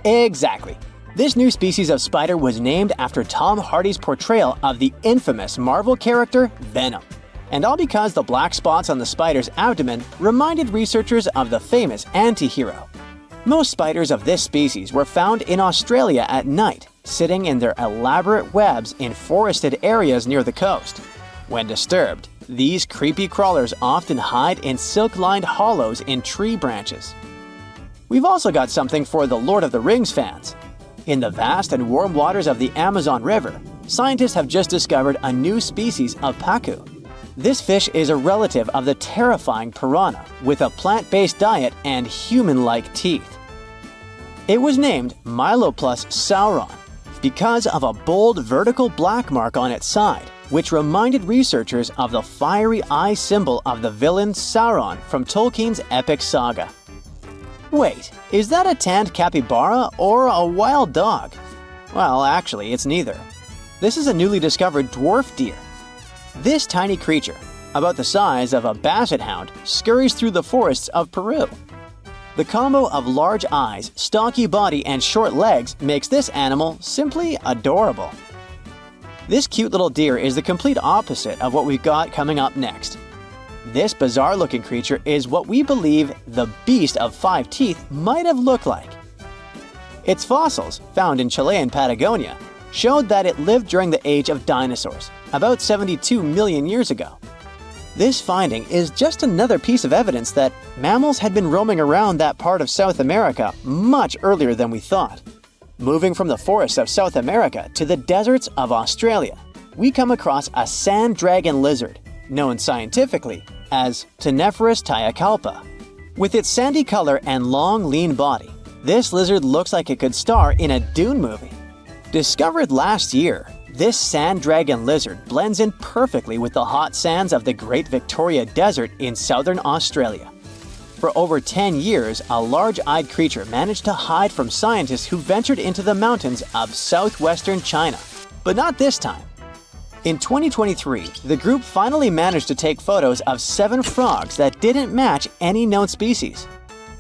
Exactly. This new species of spider was named after Tom Hardy's portrayal of the infamous Marvel character Venom. And all because the black spots on the spider's abdomen reminded researchers of the famous anti-hero. Most spiders of this species were found in Australia at night, sitting in their elaborate webs in forested areas near the coast. When disturbed, these creepy crawlers often hide in silk-lined hollows in tree branches. We've also got something for the Lord of the Rings fans. In the vast and warm waters of the Amazon River, scientists have just discovered a new species of pacu. This fish is a relative of the terrifying piranha, with a plant-based diet and human-like teeth. It was named Myloplus sauron because of a bold vertical black mark on its side, which reminded researchers of the fiery eye symbol of the villain Sauron from Tolkien's epic saga. Wait, is that a tanned capybara or a wild dog? Well, actually, it's neither. This is a newly discovered dwarf deer. This tiny creature, about the size of a basset hound, scurries through the forests of Peru. The combo of large eyes, stocky body, and short legs makes this animal simply adorable. This cute little deer is the complete opposite of what we've got coming up next. This bizarre-looking creature is what we believe the beast of 5 teeth might have looked like. Its fossils, found in Chilean Patagonia, showed that it lived during the age of dinosaurs, about 72 million years ago. This finding is just another piece of evidence that mammals had been roaming around that part of South America much earlier than we thought. Moving from the forests of South America to the deserts of Australia, we come across a sand dragon lizard, known scientifically as Ctenophorus tayacalpa. With its sandy color and long, lean body, this lizard looks like it could star in a Dune movie. Discovered last year, this sand dragon lizard blends in perfectly with the hot sands of the Great Victoria Desert in southern Australia. For over 10 years, a large-eyed creature managed to hide from scientists who ventured into the mountains of southwestern China. But not this time. In 2023, the group finally managed to take photos of 7 frogs that didn't match any known species.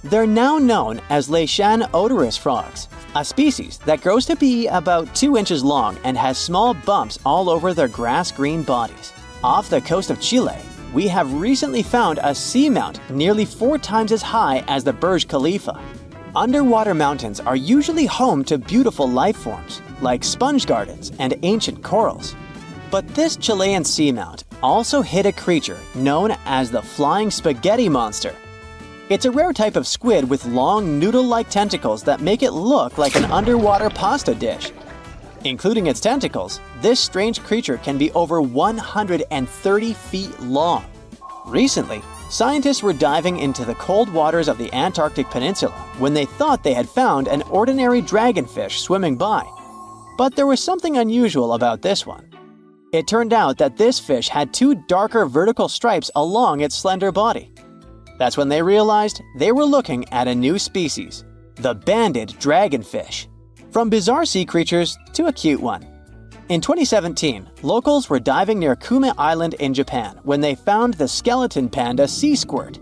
They're now known as Leishan odorous frogs, a species that grows to be about 2 inches long and has small bumps all over their grass-green bodies. Off the coast of Chile, we have recently found a seamount nearly 4 times as high as the Burj Khalifa. Underwater mountains are usually home to beautiful life forms, like sponge gardens and ancient corals. But this Chilean seamount also hid a creature known as the flying spaghetti monster. It's a rare type of squid with long, noodle-like tentacles that make it look like an underwater pasta dish. Including its tentacles, this strange creature can be over 130 feet long. Recently, scientists were diving into the cold waters of the Antarctic Peninsula when they thought they had found an ordinary dragonfish swimming by. But there was something unusual about this one. It turned out that this fish had 2 darker vertical stripes along its slender body. That's when they realized they were looking at a new species, the banded dragonfish. From bizarre sea creatures to a cute one. In 2017, locals were diving near Kume Island in Japan when they found the skeleton panda sea squirt.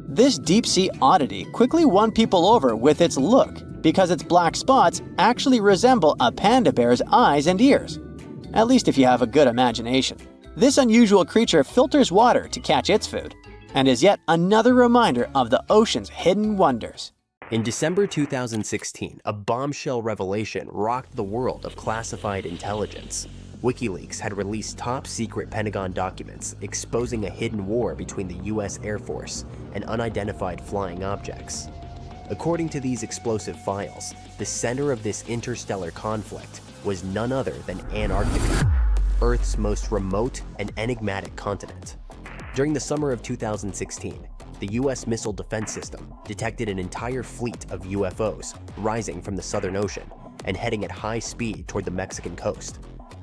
This deep-sea oddity quickly won people over with its look because its black spots actually resemble a panda bear's eyes and ears. At least if you have a good imagination. This unusual creature filters water to catch its food, and is yet another reminder of the ocean's hidden wonders. In December 2016, a bombshell revelation rocked the world of classified intelligence. WikiLeaks had released top-secret Pentagon documents exposing a hidden war between the US Air Force and unidentified flying objects. According to these explosive files, the center of this interstellar conflict was none other than Antarctica, Earth's most remote and enigmatic continent. During the summer of 2016, the US Missile Defense System detected an entire fleet of UFOs rising from the Southern Ocean and heading at high speed toward the Mexican coast.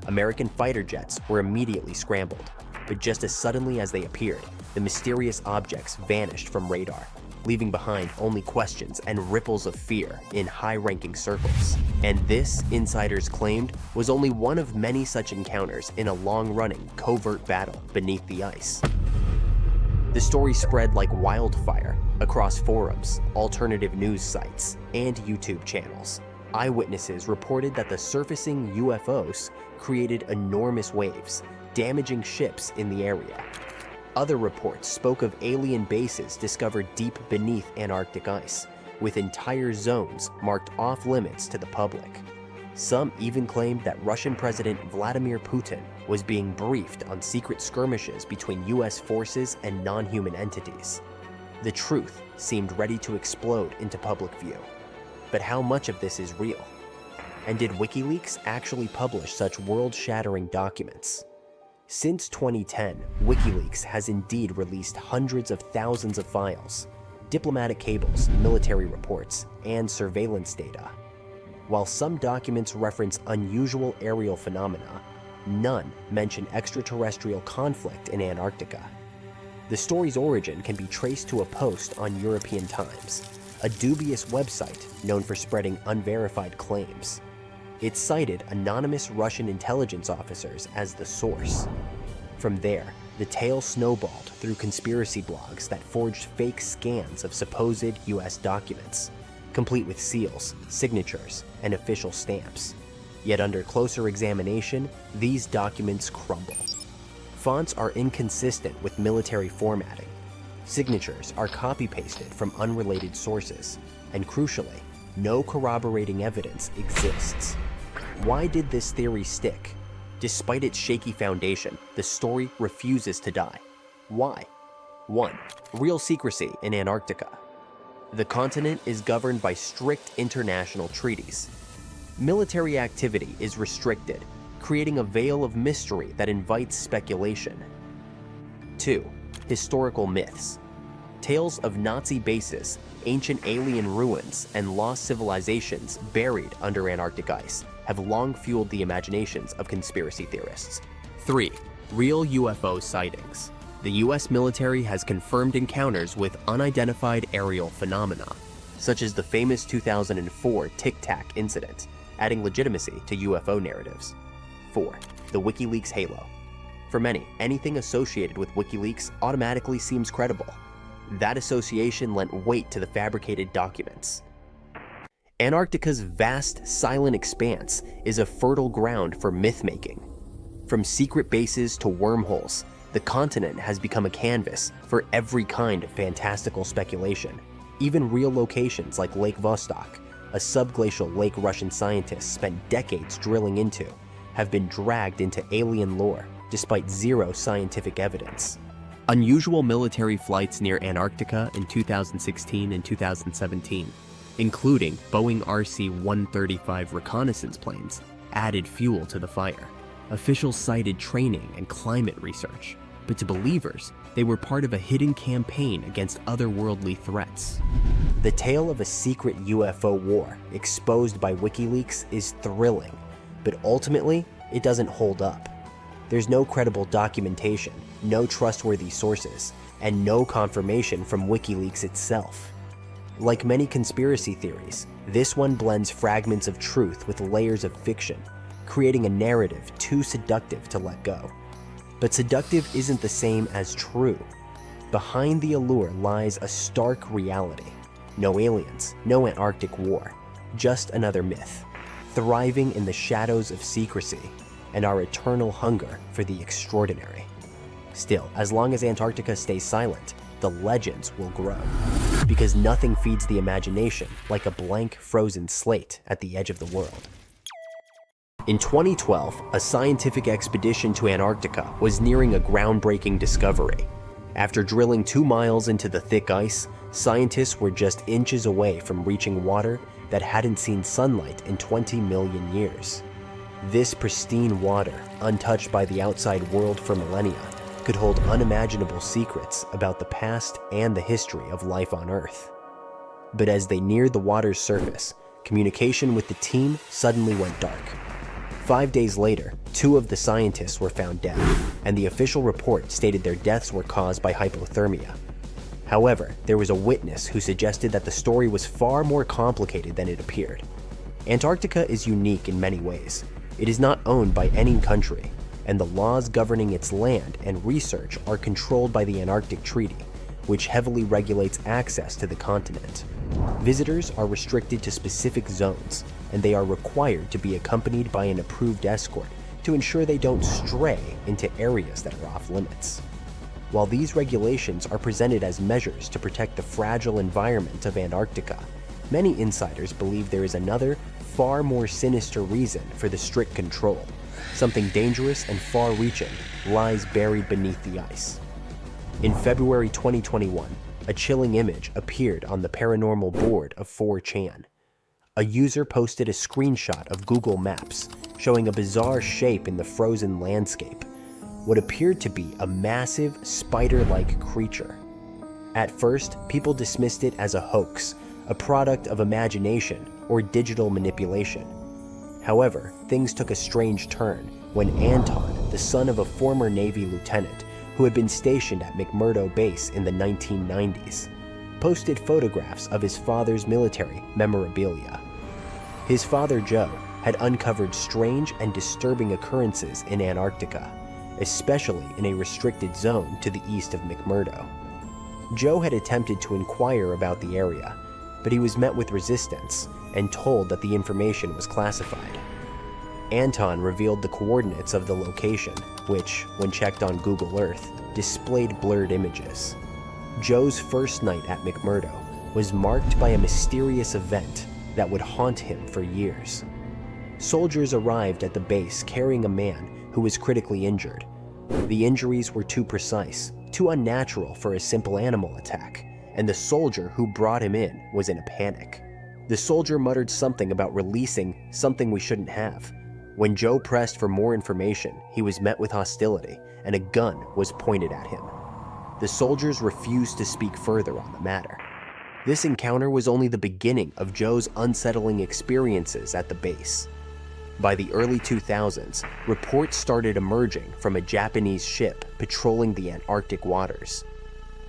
American fighter jets were immediately scrambled, but just as suddenly as they appeared, the mysterious objects vanished from radar, leaving behind only questions and ripples of fear in high-ranking circles. And this, insiders claimed, was only one of many such encounters in a long-running covert battle beneath the ice. The story spread like wildfire across forums, alternative news sites, and YouTube channels. Eyewitnesses reported that the surfacing UFOs created enormous waves, damaging ships in the area. Other reports spoke of alien bases discovered deep beneath Antarctic ice, with entire zones marked off-limits to the public. Some even claimed that Russian President Vladimir Putin was being briefed on secret skirmishes between US forces and non-human entities. The truth seemed ready to explode into public view. But how much of this is real? And did WikiLeaks actually publish such world-shattering documents? Since 2010, WikiLeaks has indeed released hundreds of thousands of files, diplomatic cables, military reports, and surveillance data. While some documents reference unusual aerial phenomena, none mention extraterrestrial conflict in Antarctica. The story's origin can be traced to a post on European Times, a dubious website known for spreading unverified claims. It cited anonymous Russian intelligence officers as the source. From there, the tale snowballed through conspiracy blogs that forged fake scans of supposed US documents, complete with seals, signatures, and official stamps. Yet under closer examination, these documents crumble. Fonts are inconsistent with military formatting. Signatures are copy-pasted from unrelated sources, and crucially, no corroborating evidence exists. Why did this theory stick? Despite its shaky foundation, the story refuses to die. Why? 1. Real secrecy in Antarctica. The continent is governed by strict international treaties. Military activity is restricted, creating a veil of mystery that invites speculation. 2. Historical myths. Tales of Nazi bases, ancient alien ruins, and lost civilizations buried under Antarctic ice have long fueled the imaginations of conspiracy theorists. 3. Real UFO sightings. The US military has confirmed encounters with unidentified aerial phenomena, such as the famous 2004 Tic Tac incident, adding legitimacy to UFO narratives. 4. The WikiLeaks halo. For many, anything associated with WikiLeaks automatically seems credible. That association lent weight to the fabricated documents. Antarctica's vast, silent expanse is a fertile ground for myth-making. From secret bases to wormholes, the continent has become a canvas for every kind of fantastical speculation. Even real locations like Lake Vostok, a subglacial lake Russian scientists spent decades drilling into, have been dragged into alien lore despite zero scientific evidence. Unusual military flights near Antarctica in 2016 and 2017, including Boeing RC-135 reconnaissance planes, added fuel to the fire. Officials cited training and climate research, but to believers, they were part of a hidden campaign against otherworldly threats. The tale of a secret UFO war exposed by WikiLeaks is thrilling, but ultimately, it doesn't hold up. There's no credible documentation, no trustworthy sources, and no confirmation from WikiLeaks itself. Like many conspiracy theories, this one blends fragments of truth with layers of fiction, creating a narrative too seductive to let go. But seductive isn't the same as true. Behind the allure lies a stark reality. No aliens, no Antarctic war, just another myth, thriving in the shadows of secrecy and our eternal hunger for the extraordinary. Still, as long as Antarctica stays silent, the legends will grow, because nothing feeds the imagination like a blank, frozen slate at the edge of the world. In 2012, a scientific expedition to Antarctica was nearing a groundbreaking discovery. After drilling 2 miles into the thick ice, scientists were just inches away from reaching water that hadn't seen sunlight in 20 million years. This pristine water, untouched by the outside world for millennia, could hold unimaginable secrets about the past and the history of life on Earth. But as they neared the water's surface, communication with the team suddenly went dark. 5 days later, 2 of the scientists were found dead, and the official report stated their deaths were caused by hypothermia. However, there was a witness who suggested that the story was far more complicated than it appeared. Antarctica is unique in many ways. It is not owned by any country, and the laws governing its land and research are controlled by the Antarctic Treaty, which heavily regulates access to the continent. Visitors are restricted to specific zones, and they are required to be accompanied by an approved escort to ensure they don't stray into areas that are off limits. While these regulations are presented as measures to protect the fragile environment of Antarctica, many insiders believe there is another, far more sinister reason for the strict control. Something dangerous and far-reaching lies buried beneath the ice. In February 2021, a chilling image appeared on the paranormal board of 4chan. A user posted a screenshot of Google Maps showing a bizarre shape in the frozen landscape, what appeared to be a massive, spider-like creature. At first, people dismissed it as a hoax, a product of imagination or digital manipulation. However, things took a strange turn when Anton, the son of a former Navy lieutenant who had been stationed at McMurdo Base in the 1990s, posted photographs of his father's military memorabilia. His father, Joe, had uncovered strange and disturbing occurrences in Antarctica, especially in a restricted zone to the east of McMurdo. Joe had attempted to inquire about the area, but he was met with resistance and told that the information was classified. Anton revealed the coordinates of the location, which, when checked on Google Earth, displayed blurred images. Joe's first night at McMurdo was marked by a mysterious event that would haunt him for years. Soldiers arrived at the base carrying a man who was critically injured. The injuries were too precise, too unnatural for a simple animal attack, and the soldier who brought him in was in a panic. The soldier muttered something about releasing something we shouldn't have. When Joe pressed for more information, he was met with hostility, and a gun was pointed at him. The soldiers refused to speak further on the matter. This encounter was only the beginning of Joe's unsettling experiences at the base. By the early 2000s, reports started emerging from a Japanese ship patrolling the Antarctic waters.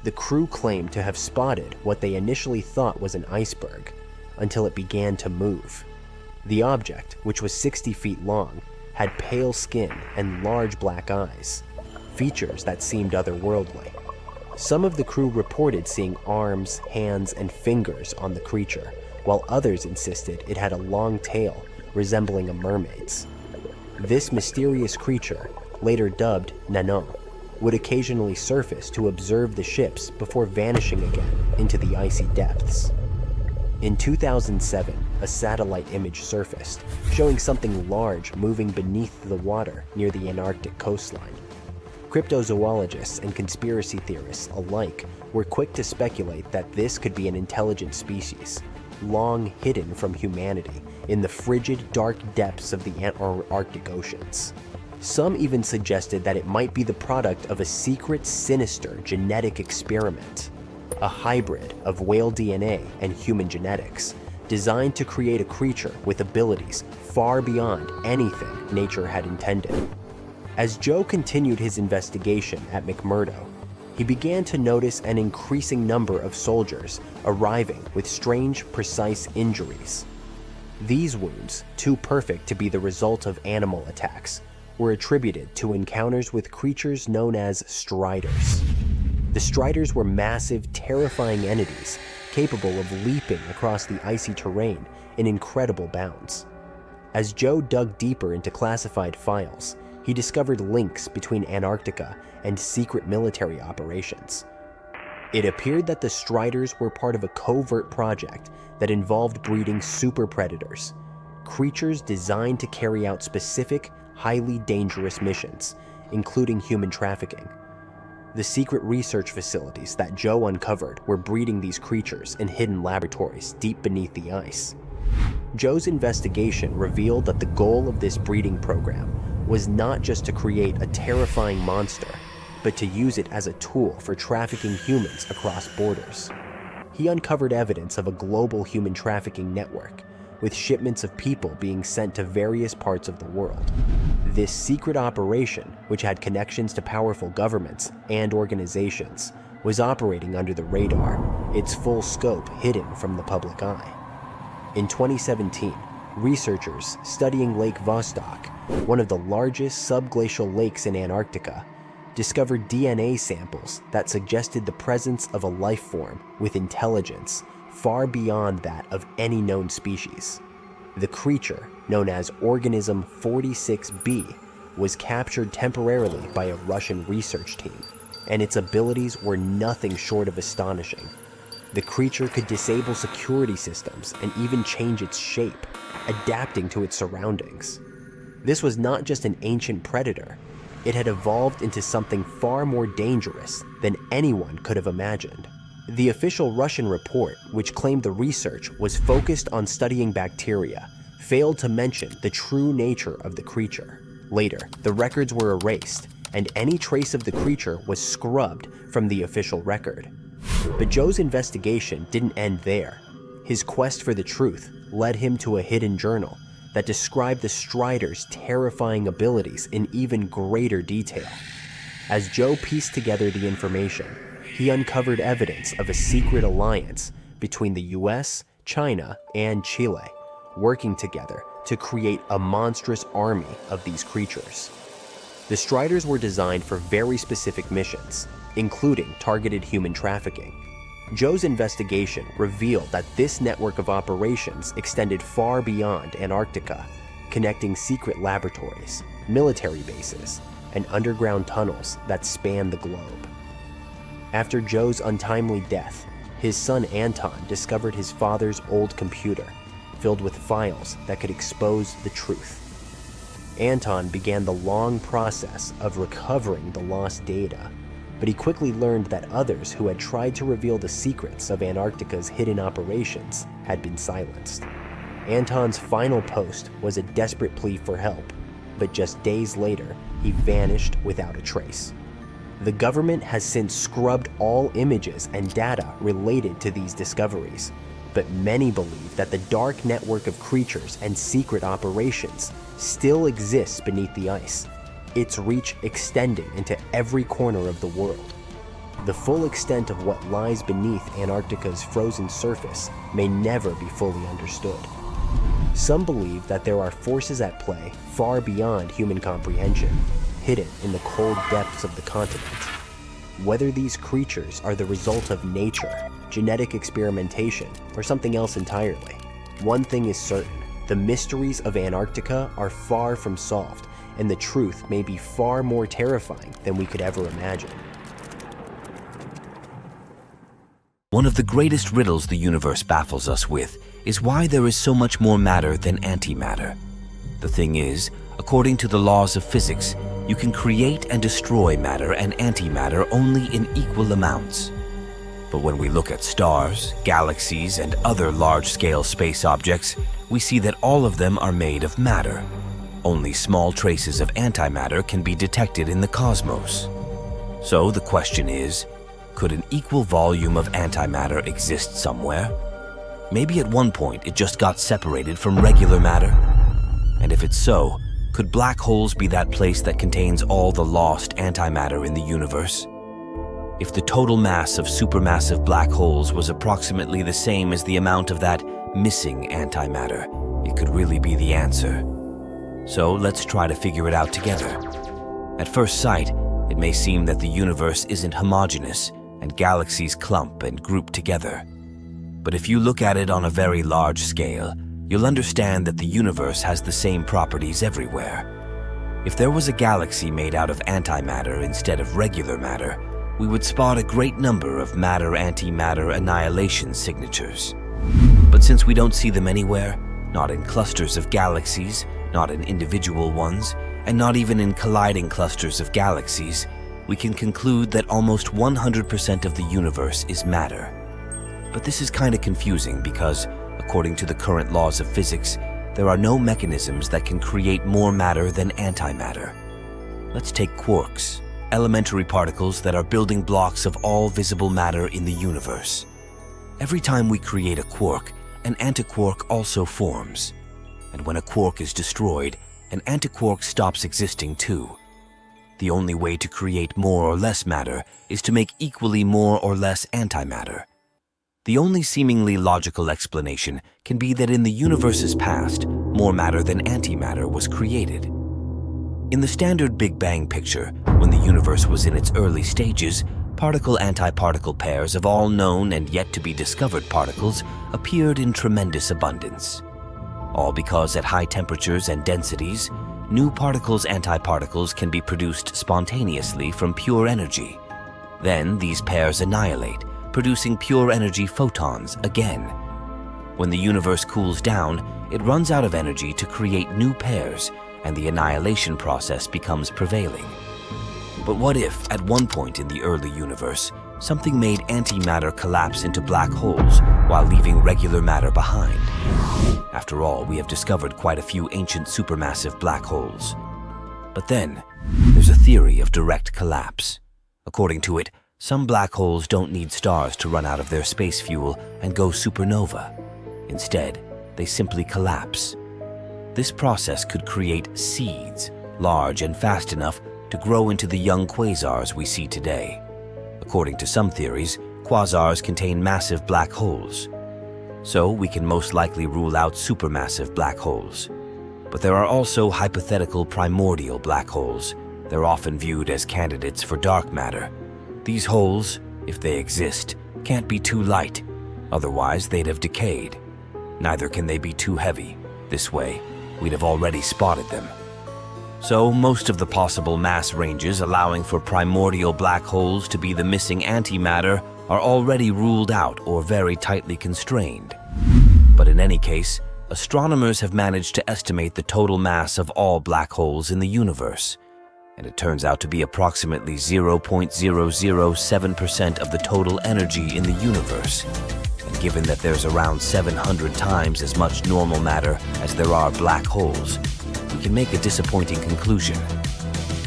The crew claimed to have spotted what they initially thought was an iceberg, until it began to move. The object, which was 60 feet long, had pale skin and large black eyes, features that seemed otherworldly. Some of the crew reported seeing arms, hands, and fingers on the creature, while others insisted it had a long tail resembling a mermaid's. This mysterious creature, later dubbed Nanon, would occasionally surface to observe the ships before vanishing again into the icy depths. In 2007, a satellite image surfaced, showing something large moving beneath the water near the Antarctic coastline. Cryptozoologists and conspiracy theorists alike were quick to speculate that this could be an intelligent species, long hidden from humanity in the frigid, dark depths of the Antarctic oceans. Some even suggested that it might be the product of a secret, sinister genetic experiment, a hybrid of whale DNA and human genetics, designed to create a creature with abilities far beyond anything nature had intended. As Joe continued his investigation at McMurdo, he began to notice an increasing number of soldiers arriving with strange, precise injuries. These wounds, too perfect to be the result of animal attacks, were attributed to encounters with creatures known as striders. The striders were massive, terrifying entities capable of leaping across the icy terrain in incredible bounds. As Joe dug deeper into classified files, he discovered links between Antarctica and secret military operations. It appeared that the striders were part of a covert project that involved breeding super predators, creatures designed to carry out specific, highly dangerous missions, including human trafficking. The secret research facilities that Joe uncovered were breeding these creatures in hidden laboratories deep beneath the ice. Joe's investigation revealed that the goal of this breeding program was not just to create a terrifying monster, but to use it as a tool for trafficking humans across borders. He uncovered evidence of a global human trafficking network, with shipments of people being sent to various parts of the world. This secret operation, which had connections to powerful governments and organizations, was operating under the radar, its full scope hidden from the public eye. In 2017, researchers studying Lake Vostok, one of the largest subglacial lakes in Antarctica, discovered DNA samples that suggested the presence of a life form with intelligence far beyond that of any known species. The creature, known as Organism 46B, was captured temporarily by a Russian research team, and its abilities were nothing short of astonishing. The creature could disable security systems and even change its shape, adapting to its surroundings. This was not just an ancient predator. It had evolved into something far more dangerous than anyone could have imagined. The official Russian report, which claimed the research was focused on studying bacteria, failed to mention the true nature of the creature. Later, the records were erased, and any trace of the creature was scrubbed from the official record. But Joe's investigation didn't end there. His quest for the truth led him to a hidden journal that described the Striders' terrifying abilities in even greater detail. As Joe pieced together the information, he uncovered evidence of a secret alliance between the US, China, and Chile, working together to create a monstrous army of these creatures. The Striders were designed for very specific missions, including targeted human trafficking. Joe's investigation revealed that this network of operations extended far beyond Antarctica, connecting secret laboratories, military bases, and underground tunnels that span the globe. After Joe's untimely death, his son Anton discovered his father's old computer, filled with files that could expose the truth. Anton began the long process of recovering the lost data, but he quickly learned that others who had tried to reveal the secrets of Antarctica's hidden operations had been silenced. Anton's final post was a desperate plea for help, but just days later, he vanished without a trace. The government has since scrubbed all images and data related to these discoveries, but many believe that the dark network of creatures and secret operations still exists beneath the ice, its reach extending into every corner of the world. The full extent of what lies beneath Antarctica's frozen surface may never be fully understood. Some believe that there are forces at play far beyond human comprehension, hidden in the cold depths of the continent. Whether these creatures are the result of nature, genetic experimentation, or something else entirely, one thing is certain: the mysteries of Antarctica are far from solved, and the truth may be far more terrifying than we could ever imagine. One of the greatest riddles the universe baffles us with is why there is so much more matter than antimatter. The thing is, according to the laws of physics, you can create and destroy matter and antimatter only in equal amounts. But when we look at stars, galaxies, and other large-scale space objects, we see that all of them are made of matter. Only small traces of antimatter can be detected in the cosmos. So the question is, could an equal volume of antimatter exist somewhere? Maybe at one point it just got separated from regular matter? And if it's so, could black holes be that place that contains all the lost antimatter in the universe? If the total mass of supermassive black holes was approximately the same as the amount of that missing antimatter, it could really be the answer. So let's try to figure it out together. At first sight, it may seem that the universe isn't homogeneous and galaxies clump and group together. But if you look at it on a very large scale, you'll understand that the universe has the same properties everywhere. If there was a galaxy made out of antimatter instead of regular matter, we would spot a great number of matter-antimatter annihilation signatures. But since we don't see them anywhere, not in clusters of galaxies, not in individual ones, and not even in colliding clusters of galaxies, we can conclude that almost 100% of the universe is matter. But this is kind of confusing because, according to the current laws of physics, there are no mechanisms that can create more matter than antimatter. Let's take quarks, elementary particles that are building blocks of all visible matter in the universe. Every time we create a quark, an antiquark also forms. And when a quark is destroyed, an antiquark stops existing too. The only way to create more or less matter is to make equally more or less antimatter. The only seemingly logical explanation can be that in the universe's past, more matter than antimatter was created. In the standard Big Bang picture, when the universe was in its early stages, particle-antiparticle pairs of all known and yet to be discovered particles appeared in tremendous abundance. All because at high temperatures and densities, new particles-antiparticles can be produced spontaneously from pure energy. Then these pairs annihilate, producing pure energy photons again. When the universe cools down, it runs out of energy to create new pairs, and the annihilation process becomes prevailing. But what if, at one point in the early universe, something made antimatter collapse into black holes while leaving regular matter behind? After all, we have discovered quite a few ancient supermassive black holes. But then, there's a theory of direct collapse. According to it, some black holes don't need stars to run out of their space fuel and go supernova. Instead, they simply collapse. This process could create seeds, large and fast enough to grow into the young quasars we see today. According to some theories, quasars contain massive black holes. So we can most likely rule out supermassive black holes. But there are also hypothetical primordial black holes, They're often viewed as candidates for dark matter. These holes, if they exist, can't be too light, otherwise they'd have decayed. Neither can they be too heavy. This way, we'd have already spotted them. So most of the possible mass ranges allowing for primordial black holes to be the missing antimatter are already ruled out or very tightly constrained. But in any case, astronomers have managed to estimate the total mass of all black holes in the universe, and it turns out to be approximately 0.007% of the total energy in the universe. And given that there's around 700 times as much normal matter as there are black holes, we can make a disappointing conclusion.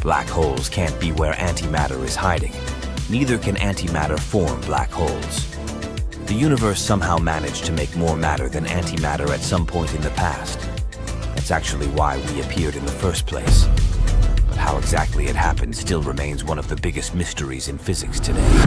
Black holes can't be where antimatter is hiding. Neither can antimatter form black holes. The universe somehow managed to make more matter than antimatter at some point in the past. That's actually why we appeared in the first place. But how exactly it happened still remains one of the biggest mysteries in physics today.